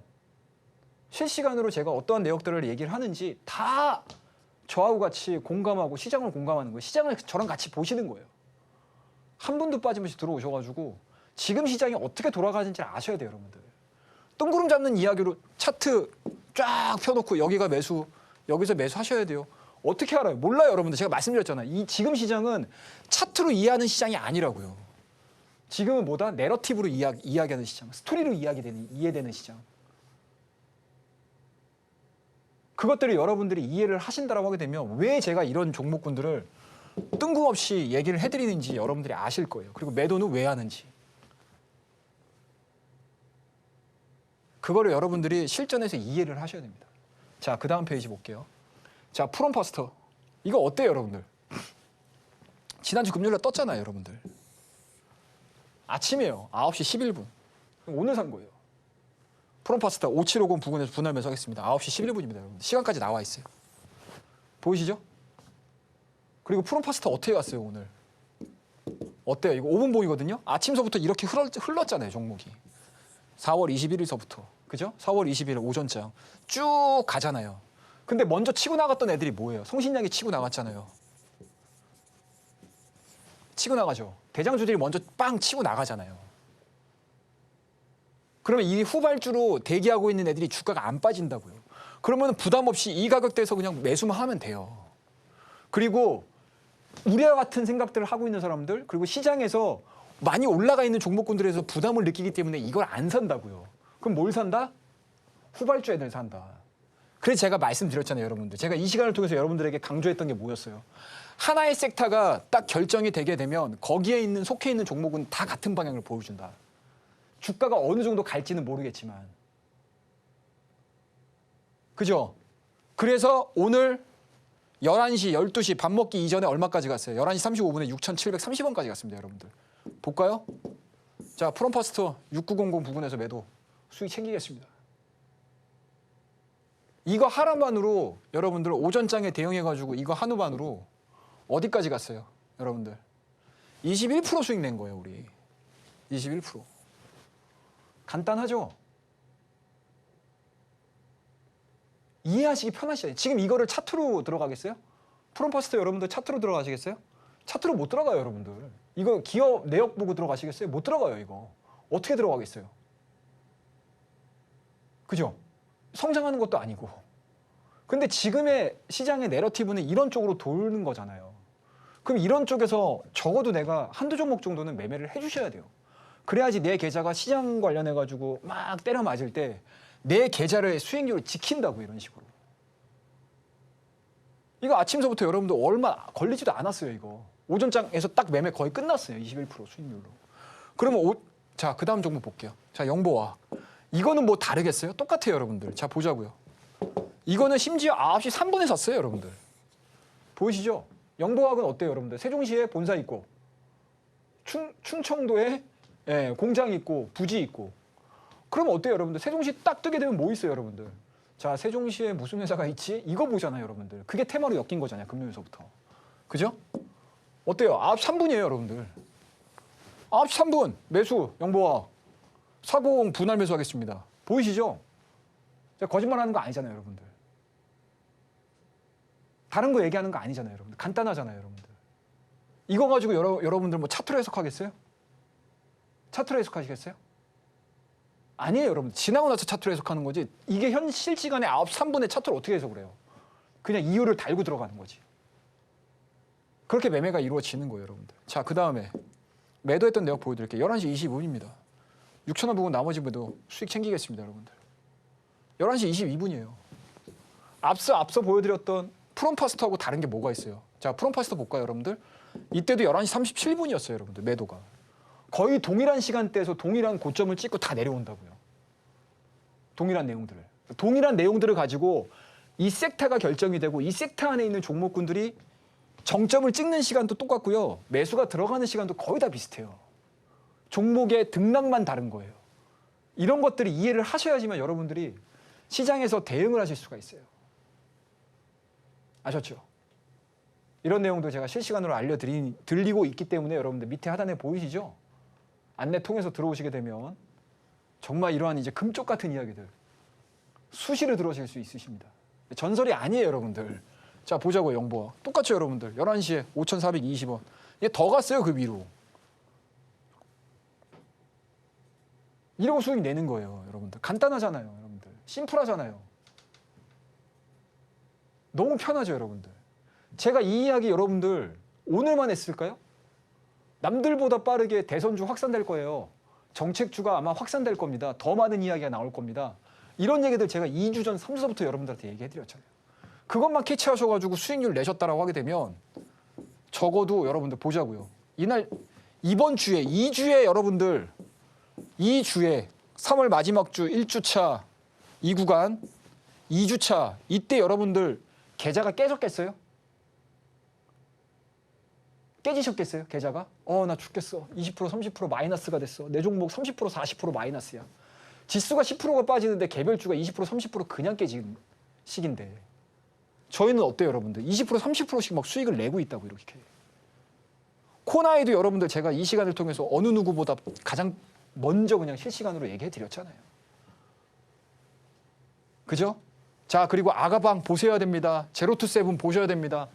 B: 실시간으로 제가 어떠한 내역들을 얘기를 하는지 다 저하고 같이 공감하고 시장을 공감하는 거예요. 시장을 저랑 같이 보시는 거예요. 한 분도 빠짐없이 들어오셔가지고 지금 시장이 어떻게 돌아가는지를 아셔야 돼요, 여러분들. 뜬구름 잡는 이야기로 차트 쫙 펴놓고 여기가 매수, 여기서 매수하셔야 돼요. 어떻게 알아요? 몰라요, 여러분들. 제가 말씀드렸잖아요. 이 지금 시장은 차트로 이해하는 시장이 아니라고요. 지금은 뭐다? 내러티브로 이야기하는 시장, 스토리로 이해되는 시장. 그것들을 여러분들이 이해를 하신다라고 하게 되면 왜 제가 이런 종목군들을 뜬금없이 얘기를 해드리는지 여러분들이 아실 거예요. 그리고 매도는 왜 하는지. 그거를 여러분들이 실전에서 이해를 하셔야 됩니다. 자, 그 다음 페이지 볼게요. 자, 프롬퍼스터. 이거 어때요, 여러분들? 지난주 금요일에 떴잖아요, 여러분들. 아침이에요. 9시 11분. 오늘 산 거예요. 프롬퍼스터 5750 부근에서 분할 매수하겠습니다. 9시 11분입니다, 여러분. 시간까지 나와 있어요. 보이시죠? 그리고 프롬퍼스터 어떻게 갔어요, 오늘? 어때요? 이거 5분 봉이거든요. 아침서부터 이렇게 흘렀잖아요, 종목이. 4월 21일서부터. 그죠? 4월 20일 오전장 쭉 가잖아요. 근데 먼저 치고 나갔던 애들이 뭐예요? 성신양이 치고 나갔잖아요. 치고 나가죠. 대장주들이 먼저 빵 치고 나가잖아요. 그러면 이 후발주로 대기하고 있는 애들이 주가가 안 빠진다고요. 그러면 부담 없이 이 가격대에서 그냥 매수만 하면 돼요. 그리고 우리와 같은 생각들을 하고 있는 사람들, 그리고 시장에서 많이 올라가 있는 종목군들에서 부담을 느끼기 때문에 이걸 안 산다고요. 그럼 뭘 산다? 후발주 애들 산다. 그래서 제가 말씀드렸잖아요, 여러분들. 제가 이 시간을 통해서 여러분들에게 강조했던 게 뭐였어요? 하나의 섹터가 딱 결정이 되게 되면 거기에 있는 속해 있는 종목은 다 같은 방향을 보여준다. 주가가 어느 정도 갈지는 모르겠지만. 그죠? 그래서 오늘 11시, 12시 밥 먹기 이전에 얼마까지 갔어요? 11시 35분에 6,730원까지 갔습니다, 여러분들. 볼까요? 자, 프롬퍼스트 6900 부근에서 매도 수익 챙기겠습니다. 이거 하나만으로 여러분들 오전장에 대응해가지고 이거 한우반으로 어디까지 갔어요? 여러분들 21% 수익 낸 거예요, 우리. 21%. 간단하죠? 이해하시기 편하시죠? 지금 이거를 차트로 들어가겠어요? 프롬퍼스트 여러분들 차트로 들어가시겠어요? 차트로 못 들어가요, 여러분들. 이거 기업 내역 보고 들어가시겠어요? 못 들어가요, 이거. 어떻게 들어가겠어요? 그죠? 성장하는 것도 아니고. 근데 지금의 시장의 내러티브는 이런 쪽으로 도는 거잖아요. 그럼 이런 쪽에서 적어도 내가 한두 종목 정도는 매매를 해주셔야 돼요. 그래야지 내 계좌가 시장 관련해가지고 막 때려 맞을 때 내 계좌의 수익률을 지킨다고, 이런 식으로. 이거 아침서부터 여러분들 얼마 걸리지도 않았어요, 이거. 오전장에서 딱 매매 거의 끝났어요, 21% 수익률로. 그러면 자, 그 다음 종목 볼게요. 자, 영보화. 이거는 뭐 다르겠어요? 똑같아요, 여러분들. 자, 보자고요. 이거는 심지어 9시 3분에 샀어요, 여러분들. 보이시죠? 영보화학은 어때요, 여러분들? 세종시에 본사 있고, 충청도에 공장 있고, 부지 있고. 그러면 어때요, 여러분들? 세종시 딱 뜨게 되면 뭐 있어요, 여러분들? 자, 세종시에 무슨 회사가 있지? 이거 보잖아요, 여러분들. 그게 테마로 엮인 거잖아요, 금요일서부터. 그죠? 어때요? 9시 3분이에요, 여러분들. 9시 3분 매수, 영보화학. 40 분할 매수하겠습니다. 보이시죠? 제가 거짓말하는 거 아니잖아요, 여러분들. 다른 거 얘기하는 거 아니잖아요, 여러분들. 간단하잖아요, 여러분들. 이거 가지고 여러분들 뭐 차트로 해석하겠어요? 차트로 해석하시겠어요? 아니에요, 여러분. 지나고 나서 차트로 해석하는 거지. 이게 현 실시간에 9시 3분에 차트로 어떻게 해석을 해요? 그냥 이유를 달고 들어가는 거지. 그렇게 매매가 이루어지는 거예요, 여러분들. 자, 그 다음에 매도했던 내역 보여드릴게요. 11시 25분입니다. 6,000원 보고 나머지 매도 수익 챙기겠습니다, 여러분들. 11시 22분이에요. 앞서 보여드렸던 프롬퍼스트하고 다른 게 뭐가 있어요? 자, 프롬퍼스트 볼까요, 여러분들? 이때도 11시 37분이었어요, 여러분들. 매도가. 거의 동일한 시간대에서 동일한 고점을 찍고 다 내려온다고요. 동일한 내용들을. 동일한 내용들을 가지고 이 섹터가 결정이 되고 이 섹터 안에 있는 종목군들이 정점을 찍는 시간도 똑같고요. 매수가 들어가는 시간도 거의 다 비슷해요. 종목의 등락만 다른 거예요. 이런 것들을 이해를 하셔야지만 여러분들이 시장에서 대응을 하실 수가 있어요. 아셨죠? 이런 내용도 제가 실시간으로 들리고 있기 때문에 여러분들 밑에 하단에 보이시죠? 안내 통해서 들어오시게 되면 정말 이러한 이제 금쪽 같은 이야기들 수시로 들어오실 수 있으십니다. 전설이 아니에요, 여러분들. 자, 보자고요, 영보화. 똑같죠, 여러분들. 11시에 5,420원. 이게 더 갔어요, 그 위로. 이러고 수익 내는 거예요, 여러분들. 간단하잖아요, 여러분들. 심플하잖아요. 너무 편하죠, 여러분들. 제가 이 이야기 여러분들 오늘만 했을까요? 남들보다 빠르게 대선주 확산될 거예요. 정책주가 아마 확산될 겁니다. 더 많은 이야기가 나올 겁니다. 이런 얘기들 제가 2주 전, 3주부터 여러분들한테 얘기해드렸잖아요. 그것만 캐치하셔가지고 수익률 내셨다라고 하게 되면 적어도 여러분들 보자고요. 이번 주에, 2주에 여러분들 2주에 3월 마지막 주 1주차 이 구간 2주차 이때 여러분들 계좌가 깨졌겠어요? 깨지셨겠어요? 계좌가? 나 죽겠어. 20% 30% 마이너스가 됐어. 내 종목 30% 40% 마이너스야. 지수가 10%가 빠지는데 개별주가 20% 30% 그냥 깨진 시기인데 저희는 어때요, 여러분들? 20% 30%씩 막 수익을 내고 있다고 이렇게. 코나에도 여러분들 제가 이 시간을 통해서 어느 누구보다 가장 먼저 그냥 실시간으로 얘기해 드렸잖아요. 그죠? 자, 그리고 아가방 보셔야 됩니다. 제로투세븐 보셔야 됩니다.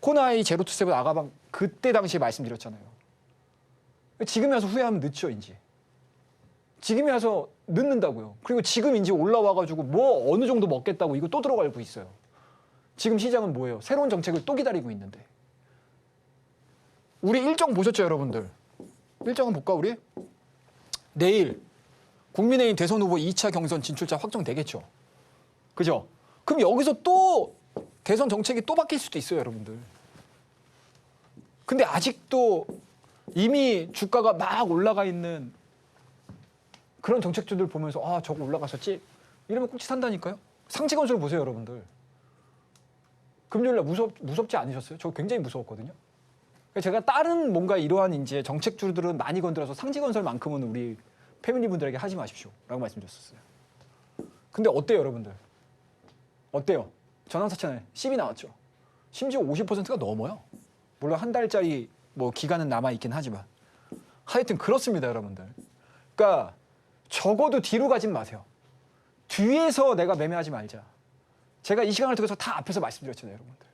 B: 코나이 제로투세븐 아가방 그때 당시에 말씀드렸잖아요. 지금에 와서 후회하면 늦죠, 이제. 지금에 와서 늦는다고요. 그리고 지금 이제 올라와가지고 뭐 어느 정도 먹겠다고 이거 또 들어가고 있어요. 지금 시장은 뭐예요? 새로운 정책을 또 기다리고 있는데. 우리 일정 보셨죠, 여러분들? 일정은 볼까, 우리? 내일 국민의힘 대선 후보 2차 경선 진출자 확정되겠죠. 그죠? 그럼 여기서 또 대선 정책이 또 바뀔 수도 있어요, 여러분들. 근데 아직도 이미 주가가 막 올라가 있는 그런 정책주들 보면서 아, 저거 올라갔었지? 이러면 꼭지 산다니까요. 상치건설 보세요, 여러분들. 금요일날 무섭지 않으셨어요? 저 굉장히 무서웠거든요. 제가 다른 뭔가 이러한 이제 정책주들은 많이 건드려서 상지건설만큼은 우리 패밀리분들에게 하지 마십시오라고 말씀드렸었어요. 근데 어때요, 여러분들? 어때요? 전환사채는 10이 나왔죠. 심지어 50%가 넘어요. 물론 한 달짜리 뭐 기간은 남아 있긴 하지만 하여튼 그렇습니다, 여러분들. 그러니까 적어도 뒤로 가진 마세요. 뒤에서 내가 매매하지 말자. 제가 이 시간을 통해서 다 앞에서 말씀드렸잖아요, 여러분들.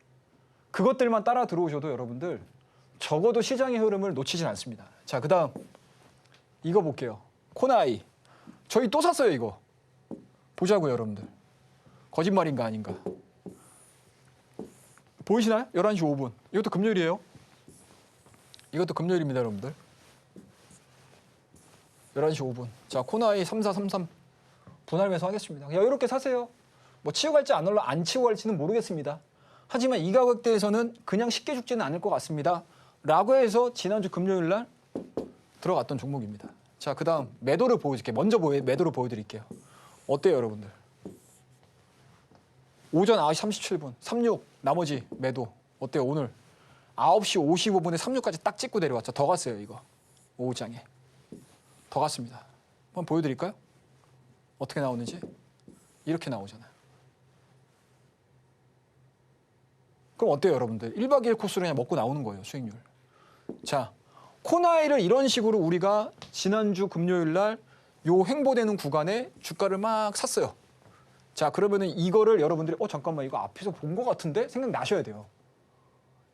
B: 그것들만 따라 들어오셔도 여러분들 적어도 시장의 흐름을 놓치진 않습니다. 자, 그다음 이거 볼게요. 코나이. 저희 또 샀어요, 이거. 보자고요, 여러분들. 거짓말인가 아닌가. 보이시나요? 11시 5분. 이것도 금요일이에요. 이것도 금요일입니다, 여러분들. 11시 5분. 자, 코나이 3433 분할 매수하겠습니다. 야, 이렇게 사세요. 뭐 치고 갈지 안 치고 갈지는 모르겠습니다. 하지만 이 가격대에서는 그냥 쉽게 죽지는 않을 것 같습니다. 라고 해서 지난주 금요일 날 들어갔던 종목입니다. 자, 그다음 매도를 보여줄게요. 먼저 매도를 보여드릴게요. 어때요, 여러분들? 오전 9시 37분 36 나머지 매도 어때요? 오늘 9시 55분에 36까지 딱 찍고 내려왔죠. 더 갔어요, 이거. 오후장에. 더 갔습니다. 한번 보여드릴까요? 어떻게 나오는지. 이렇게 나오잖아요. 그럼 어때요, 여러분들? 1박 2일 코스로 그냥 먹고 나오는 거예요, 수익률. 자, 코나이를 이런 식으로 우리가 지난주 금요일 날 요 횡보되는 구간에 주가를 막 샀어요. 자, 그러면은 이거를 여러분들이 잠깐만 이거 앞에서 본 것 같은데 생각나셔야 돼요.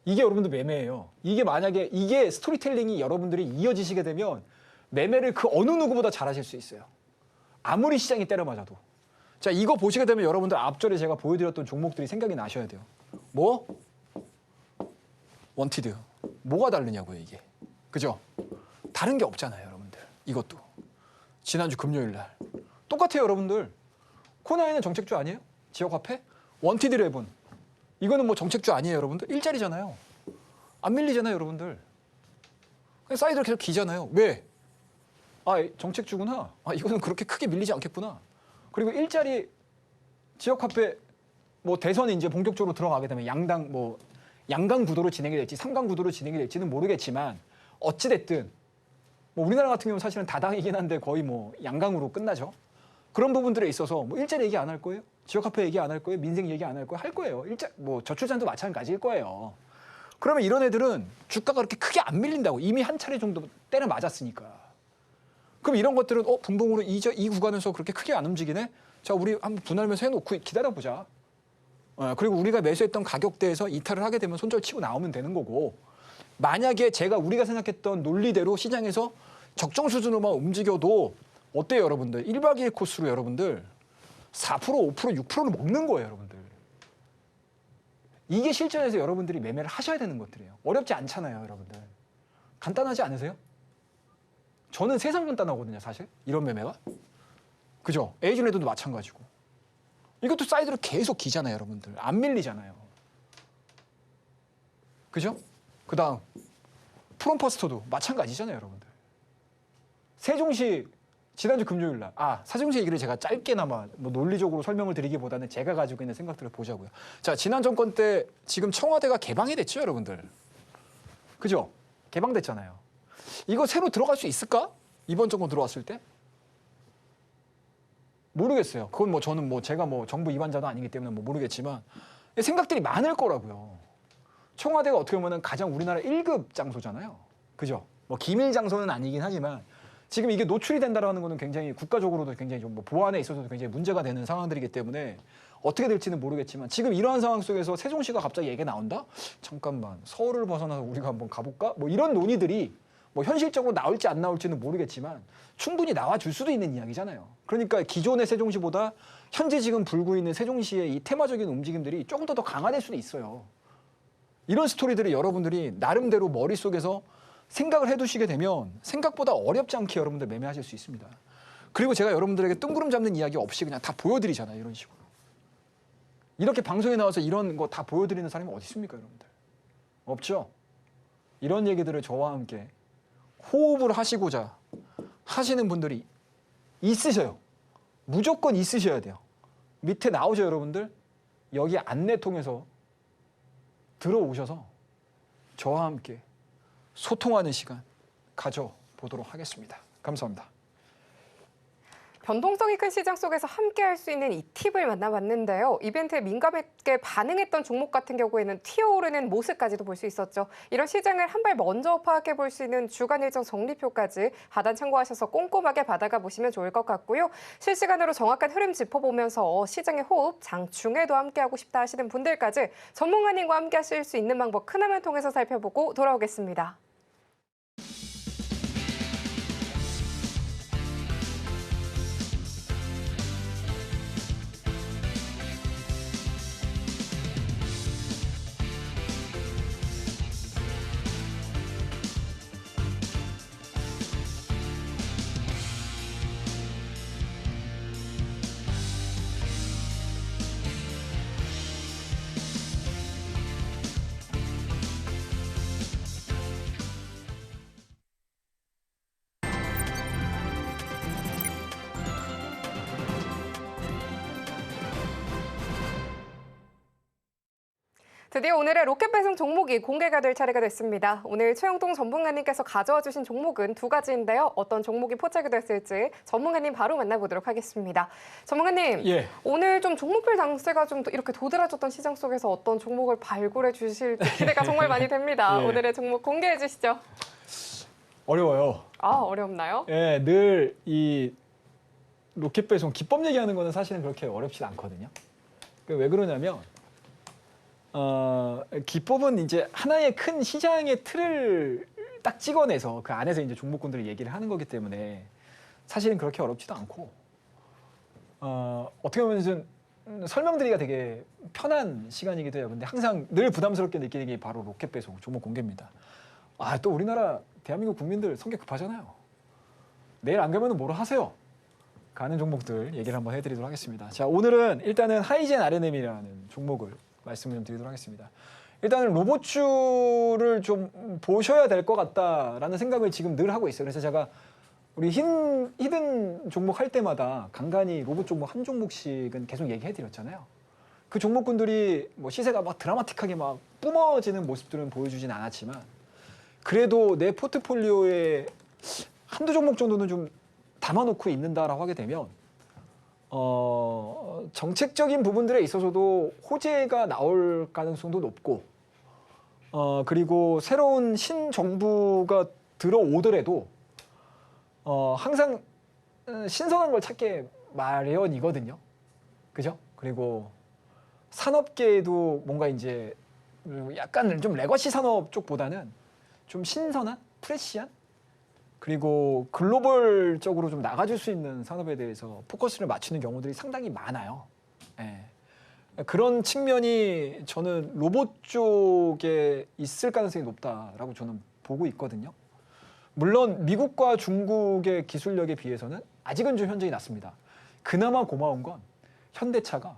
B: 이게 여러분들 매매예요. 이게 만약에 이게 스토리텔링이 여러분들이 이어지시게 되면 매매를 그 어느 누구보다 잘하실 수 있어요. 아무리 시장이 때려맞아도. 자, 이거 보시게 되면 여러분들 앞절에 제가 보여드렸던 종목들이 생각이 나셔야 돼요. 뭐? 원티드. 뭐가 다르냐고요, 이게. 그죠? 다른 게 없잖아요, 여러분들. 이것도. 지난주 금요일 날. 똑같아요, 여러분들. 코나이는 정책주 아니에요? 지역화폐? 원티드 레븐. 이거는 뭐 정책주 아니에요, 여러분들? 일자리잖아요. 안 밀리잖아요, 여러분들. 그냥 사이드로 계속 기잖아요. 왜? 아, 정책주구나. 아, 이거는 그렇게 크게 밀리지 않겠구나. 그리고 일자리 지역화폐 뭐 대선이 이제 본격적으로 들어가게 되면 양강 구도로 진행이 될지 삼강 구도로 진행이 될지는 모르겠지만 어찌 됐든 뭐 우리나라 같은 경우는 사실은 다당이긴 한데 거의 뭐 양강으로 끝나죠. 그런 부분들에 있어서 뭐 일자리 얘기 안 할 거예요? 지역화폐 얘기 안 할 거예요? 민생 얘기 안 할 거예요? 할 거예요. 뭐 저출산도 마찬가지일 거예요. 그러면 이런 애들은 주가가 그렇게 크게 안 밀린다고. 이미 한 차례 정도 때려 맞았으니까. 그럼 이런 것들은 분봉으로 이 구간에서 그렇게 크게 안 움직이네? 자, 우리 한번 분할 매수 해놓고 기다려보자. 그리고 우리가 매수했던 가격대에서 이탈을 하게 되면 손절 치고 나오면 되는 거고, 만약에 우리가 생각했던 논리대로 시장에서 적정 수준으로만 움직여도 어때요, 여러분들? 1박 2일 코스로 여러분들 4%, 5%, 6%를 먹는 거예요, 여러분들. 이게 실전에서 여러분들이 매매를 하셔야 되는 것들이에요. 어렵지 않잖아요, 여러분들. 간단하지 않으세요? 저는 세상 간단하거든요, 사실. 이런 매매가. 그죠? 에이전레드도 마찬가지고. 이것도 사이드로 계속 기잖아요, 여러분들. 안 밀리잖아요. 그죠? 그 다음 프롬퍼스터도 마찬가지잖아요, 여러분들. 세종시 지난주 금요일 날 세종시 얘기를 제가 짧게나마 뭐 논리적으로 설명을 드리기보다는 제가 가지고 있는 생각들을 보자고요. 자, 지난 정권 때 지금 청와대가 개방이 됐죠, 여러분들. 그죠? 개방됐잖아요. 이거 새로 들어갈 수 있을까? 이번 정권 들어왔을 때? 모르겠어요. 그건 뭐 저는 뭐 제가 뭐 정부 입안자도 아니기 때문에 뭐 모르겠지만 생각들이 많을 거라고요. 청와대가 어떻게 보면 가장 우리나라 1급 장소잖아요. 그죠? 뭐 기밀 장소는 아니긴 하지만 지금 이게 노출이 된다라는 거는 굉장히 국가적으로도 굉장히 좀뭐 보안에 있어서도 굉장히 문제가 되는 상황들이기 때문에 어떻게 될지는 모르겠지만 지금 이러한 상황 속에서 세종시가 갑자기 얘기가 나온다? 잠깐만 서울을 벗어나서 우리가 한번 가볼까? 뭐 이런 논의들이 뭐 현실적으로 나올지 안 나올지는 모르겠지만 충분히 나와줄 수도 있는 이야기잖아요. 그러니까 기존의 세종시보다 현재 지금 불고 있는 세종시의 이 테마적인 움직임들이 조금 더 강화될 수도 있어요. 이런 스토리들을 여러분들이 나름대로 머릿속에서 생각을 해두시게 되면 생각보다 어렵지 않게 여러분들 매매하실 수 있습니다. 그리고 제가 여러분들에게 뜬구름 잡는 이야기 없이 그냥 다 보여드리잖아요. 이런 식으로. 이렇게 방송에 나와서 이런 거 다 보여드리는 사람이 어디 있습니까, 여러분들? 없죠? 이런 얘기들을 저와 함께 호흡을 하시고자 하시는 분들이 있으셔요. 무조건 있으셔야 돼요. 밑에 나오죠, 여러분들? 여기 안내 통해서 들어오셔서 저와 함께 소통하는 시간 가져보도록 하겠습니다. 감사합니다.
A: 변동성이 큰 시장 속에서 함께 할 수 있는 이 팁을 만나봤는데요. 이벤트에 민감하게 반응했던 종목 같은 경우에는 튀어오르는 모습까지도 볼 수 있었죠. 이런 시장을 한 발 먼저 파악해 볼 수 있는 주간 일정 정리표까지 하단 참고하셔서 꼼꼼하게 받아가 보시면 좋을 것 같고요. 실시간으로 정확한 흐름 짚어보면서 시장의 호흡, 장중에도 함께하고 싶다 하시는 분들까지 전문가님과 함께 하실 수 있는 방법 큰 화면 통해서 살펴보고 돌아오겠습니다. 드디어 오늘의 로켓 배송 종목이 공개가 될 차례가 됐습니다. 오늘 최영동 전문가님께서 가져와 주신 종목은 두 가지인데요. 어떤 종목이 포착이 됐을지 전문가님 바로 만나보도록 하겠습니다. 전문가님,
B: 예.
A: 오늘 좀 종목별 장세가 좀 이렇게 도드라졌던 시장 속에서 어떤 종목을 발굴해 주실지 기대가 정말 많이 됩니다.
B: 예.
A: 오늘의 종목 공개해 주시죠.
B: 어려워요.
A: 아, 어렵나요?
B: 예, 늘 이 로켓 배송 기법 얘기하는 거는 사실은 그렇게 어렵지 않거든요. 왜 그러냐면 기법은 이제 하나의 큰 시장의 틀을 딱 찍어내서 그 안에서 이제 종목군들을 얘기를 하는 거기 때문에 사실은 그렇게 어렵지도 않고 어떻게 보면 좀 설명드리기가 되게 편한 시간이기도 해요. 근데 항상 늘 부담스럽게 느끼는 게 바로 로켓 배송 종목 공개입니다. 아, 또 우리나라 대한민국 국민들 성격 급하잖아요. 내일 안 가면 뭐로 하세요? 가는 종목들 얘기를 한번 해드리도록 하겠습니다. 자, 오늘은 일단은 하이젠 RNM이라는 종목을 말씀을 좀 드리도록 하겠습니다. 일단은 로봇주를 좀 보셔야 될 것 같다라는 생각을 지금 늘 하고 있어요. 그래서 제가 우리 히든 종목 할 때마다 간간히 로봇 종목 한 종목씩은 계속 얘기해 드렸잖아요. 그 종목군들이 뭐 시세가 막 드라마틱하게 막 뿜어지는 모습들은 보여주진 않았지만 그래도 내 포트폴리오에 한두 종목 정도는 좀 담아놓고 있는다라고 하게 되면 정책적인 부분들에 있어서도 호재가 나올 가능성도 높고 그리고 새로운 신정부가 들어오더라도 항상 신선한 걸 찾게 마련이거든요. 그죠? 그리고 산업계에도 뭔가 이제 약간 좀 레거시 산업 쪽보다는 좀 신선한, 프레시한 그리고 글로벌적으로 좀 나가줄 수 있는 산업에 대해서 포커스를 맞추는 경우들이 상당히 많아요. 예. 그런 측면이 저는 로봇 쪽에 있을 가능성이 높다라고 저는 보고 있거든요. 물론 미국과 중국의 기술력에 비해서는 아직은 좀 현저히 낮습니다. 그나마 고마운 건 현대차가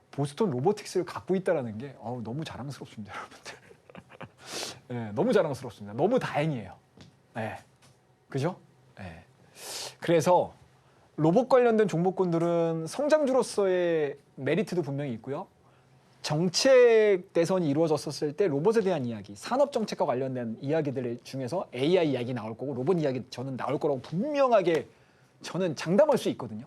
B: 보스턴 로보틱스를 갖고 있다는 게 너무 자랑스럽습니다, 여러분들. 예, 너무 자랑스럽습니다. 너무 다행이에요. 예. 그죠? 네. 그래서 로봇 관련된 종목군들은 성장주로서의 메리트도 분명히 있고요. 정책 대선이 이루어졌었을 때 로봇에 대한 이야기, 산업 정책과 관련된 이야기들 중에서 AI 이야기 나올 거고 로봇 이야기 저는 나올 거라고 분명하게 저는 장담할 수 있거든요.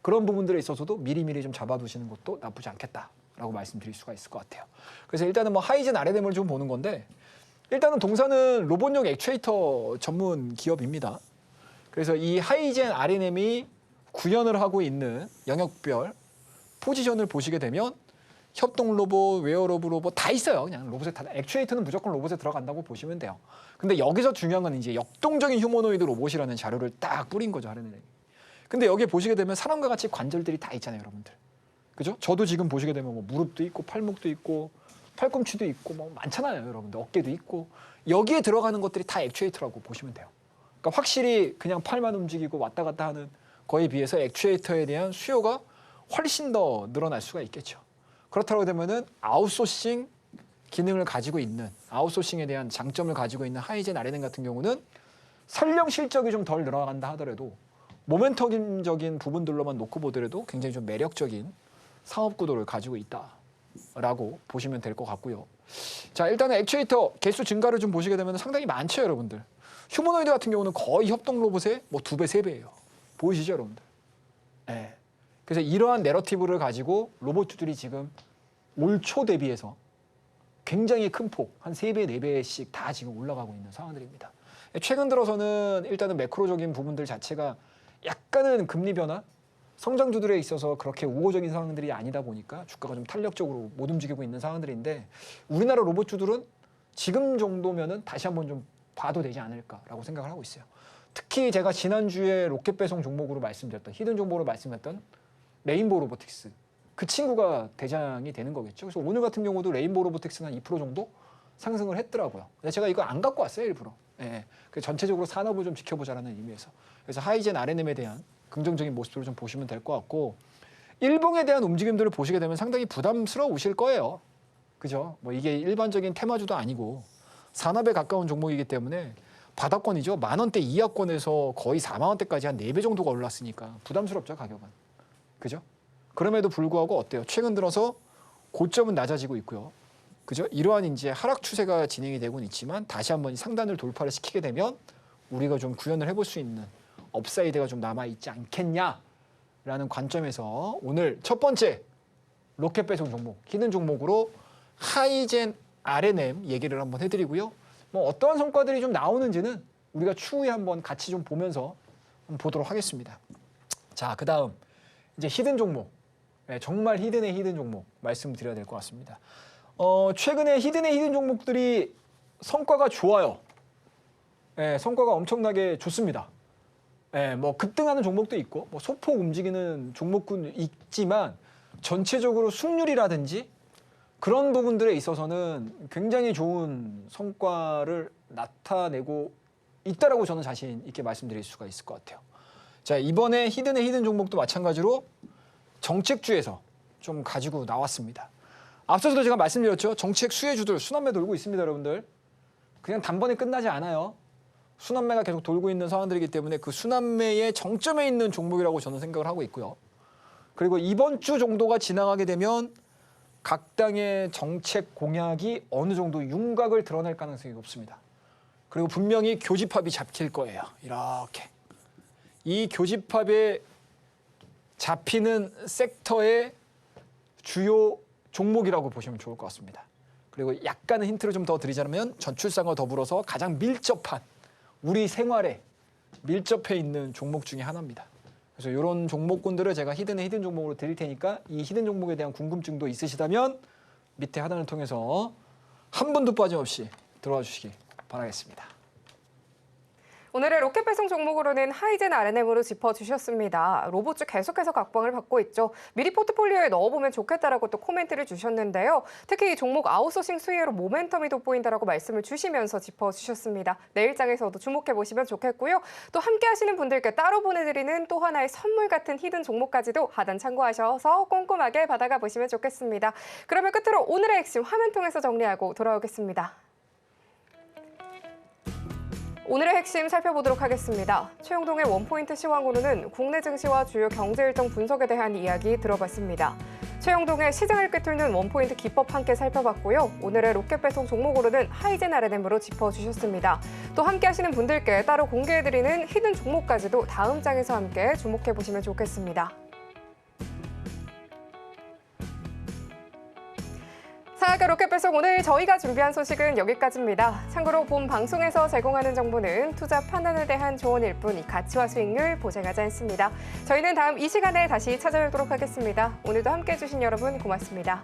B: 그런 부분들에 있어서도 미리미리 좀 잡아두시는 것도 나쁘지 않겠다라고 말씀드릴 수가 있을 것 같아요. 그래서 일단은 뭐 하이젠 RNM을 좀 보는 건데 일단은 동사는 로봇용 액추에이터 전문 기업입니다. 그래서 이 하이젠 RNM이 구현을 하고 있는 영역별 포지션을 보시게 되면 협동 로봇, 웨어러블 로봇 다 있어요. 그냥 로봇에 다 액추에이터는 무조건 로봇에 들어간다고 보시면 돼요. 근데 여기서 중요한 건 이제 역동적인 휴머노이드 로봇이라는 자료를 딱 뿌린 거죠, RNM이. 근데 여기에 보시게 되면 사람과 같이 관절들이 다 있잖아요, 여러분들. 그죠? 저도 지금 보시게 되면 뭐 무릎도 있고 팔목도 있고 팔꿈치도 있고 뭐 많잖아요, 여러분들. 어깨도 있고 여기에 들어가는 것들이 다 액추에이터라고 보시면 돼요. 그러니까 확실히 그냥 팔만 움직이고 왔다 갔다 하는 거에 비해서 액추에이터에 대한 수요가 훨씬 더 늘어날 수가 있겠죠. 그렇다고 되면은 아웃소싱 기능을 가지고 있는 아웃소싱에 대한 장점을 가지고 있는 하이젠 RNM 같은 경우는 설령 실적이 좀 덜 늘어간다 하더라도 모멘텀적인 부분들로만 놓고 보더라도 굉장히 좀 매력적인 사업 구도를 가지고 있다라고 보시면 될 것 같고요. 자, 일단은 액추에이터 개수 증가를 좀 보시게 되면 상당히 많죠, 여러분들. 휴머노이드 같은 경우는 거의 협동 로봇의 뭐 2배, 3배예요. 보이시죠, 여러분들? 네. 그래서 이러한 내러티브를 가지고 로봇주들이 지금 올 초 대비해서 굉장히 큰 폭, 한 3배, 4배씩 다 지금 올라가고 있는 상황들입니다. 최근 들어서는 일단은 매크로적인 부분들 자체가 약간은 금리 변화, 성장주들에 있어서 그렇게 우호적인 상황들이 아니다 보니까 주가가 좀 탄력적으로 못 움직이고 있는 상황들인데 우리나라 로봇주들은 지금 정도면은 다시 한번 좀 봐도 되지 않을까라고 생각을 하고 있어요. 특히 제가 지난주에 로켓 배송 종목으로 말씀드렸던 히든 종목으로 말씀했던 레인보우 로보틱스 그 친구가 대장이 되는 거겠죠. 그래서 오늘 같은 경우도 레인보우 로보틱스는 한 2% 정도 상승을 했더라고요. 근데 제가 이거 안 갖고 왔어요, 일부러. 예. 그 전체적으로 산업을 좀 지켜보자라는 의미에서. 그래서 하이젠 RNM에 대한 긍정적인 모습들을 좀 보시면 될 것 같고 일봉에 대한 움직임들을 보시게 되면 상당히 부담스러우실 거예요. 그죠? 뭐 이게 일반적인 테마주도 아니고 산업에 가까운 종목이기 때문에 바닥권이죠. 10,000원대 이하권에서 거의 40,000원대까지 한 4배 정도가 올랐으니까 부담스럽죠, 가격은. 그죠? 그럼에도 불구하고 어때요? 최근 들어서 고점은 낮아지고 있고요. 그죠? 이러한 이제 하락 추세가 진행이 되고는 있지만 다시 한번 상단을 돌파를 시키게 되면 우리가 좀 구현을 해볼 수 있는 업사이드가 좀 남아있지 않겠냐라는 관점에서 오늘 첫 번째 로켓 배송 종목, 히든 종목으로 하이젠 RNM 얘기를 한번 해드리고요. 뭐 어떠한 성과들이 좀 나오는지는 우리가 추후에 한번 같이 좀 보면서 한번 보도록 하겠습니다. 자, 그 다음 이제 히든 종목, 네, 정말 히든의 히든 종목 말씀드려야 될 것 같습니다. 최근에 히든의 히든 종목들이 성과가 좋아요. 네, 성과가 엄청나게 좋습니다. 네, 뭐 급등하는 종목도 있고 뭐 소폭 움직이는 종목군 있지만 전체적으로 승률이라든지 그런 부분들에 있어서는 굉장히 좋은 성과를 나타내고 있다라고 저는 자신 있게 말씀드릴 수가 있을 것 같아요. 자, 이번에 히든의 히든 종목도 마찬가지로 정책주에서 좀 가지고 나왔습니다. 앞서서도 제가 말씀드렸죠. 정책 수혜주들 순환매 돌고 있습니다, 여러분들. 그냥 단번에 끝나지 않아요. 순환매가 계속 돌고 있는 상황들이기 때문에 그 순환매의 정점에 있는 종목이라고 저는 생각을 하고 있고요. 그리고 이번 주 정도가 지나가게 되면 각 당의 정책 공약이 어느 정도 윤곽을 드러낼 가능성이 높습니다. 그리고 분명히 교집합이 잡힐 거예요. 이렇게. 이 교집합에 잡히는 섹터의 주요 종목이라고 보시면 좋을 것 같습니다. 그리고 약간의 힌트를 좀 더 드리자면 저출산과 더불어서 가장 밀접한 우리 생활에 밀접해 있는 종목 중에 하나입니다. 그래서 이런 종목군들을 제가 히든의 히든 종목으로 드릴 테니까 이 히든 종목에 대한 궁금증도 있으시다면 밑에 하단을 통해서 한 분도 빠짐없이 들어와 주시기 바라겠습니다.
A: 오늘의 로켓 배송 종목으로는 하이젠 RNM으로 짚어주셨습니다. 로봇주 계속해서 각광을 받고 있죠. 미리 포트폴리오에 넣어보면 좋겠다라고 또 코멘트를 주셨는데요. 특히 이 종목 아웃소싱 수혜로 모멘텀이 돋보인다라고 말씀을 주시면서 짚어주셨습니다. 내일장에서도 주목해보시면 좋겠고요. 또 함께 하시는 분들께 따로 보내드리는 또 하나의 선물 같은 히든 종목까지도 하단 참고하셔서 꼼꼼하게 받아가 보시면 좋겠습니다. 그러면 끝으로 오늘의 핵심 화면 통해서 정리하고 돌아오겠습니다. 오늘의 핵심 살펴보도록 하겠습니다. 최영동의 원포인트 시황으로는 국내 증시와 주요 경제 일정 분석에 대한 이야기 들어봤습니다. 최영동의 시장을 꿰뚫는 원포인트 기법 함께 살펴봤고요. 오늘의 로켓 배송 종목으로는 하이젠 RNM으로 짚어주셨습니다. 또 함께 하시는 분들께 따로 공개해드리는 히든 종목까지도 다음 장에서 함께 주목해보시면 좋겠습니다. 사야가 로켓배송 오늘 저희가 준비한 소식은 여기까지입니다. 참고로 본 방송에서 제공하는 정보는 투자 판단에 대한 조언일 뿐 이 가치와 수익률 보장하지 않습니다. 저희는 다음 이 시간에 다시 찾아뵙도록 하겠습니다. 오늘도 함께해 주신 여러분 고맙습니다.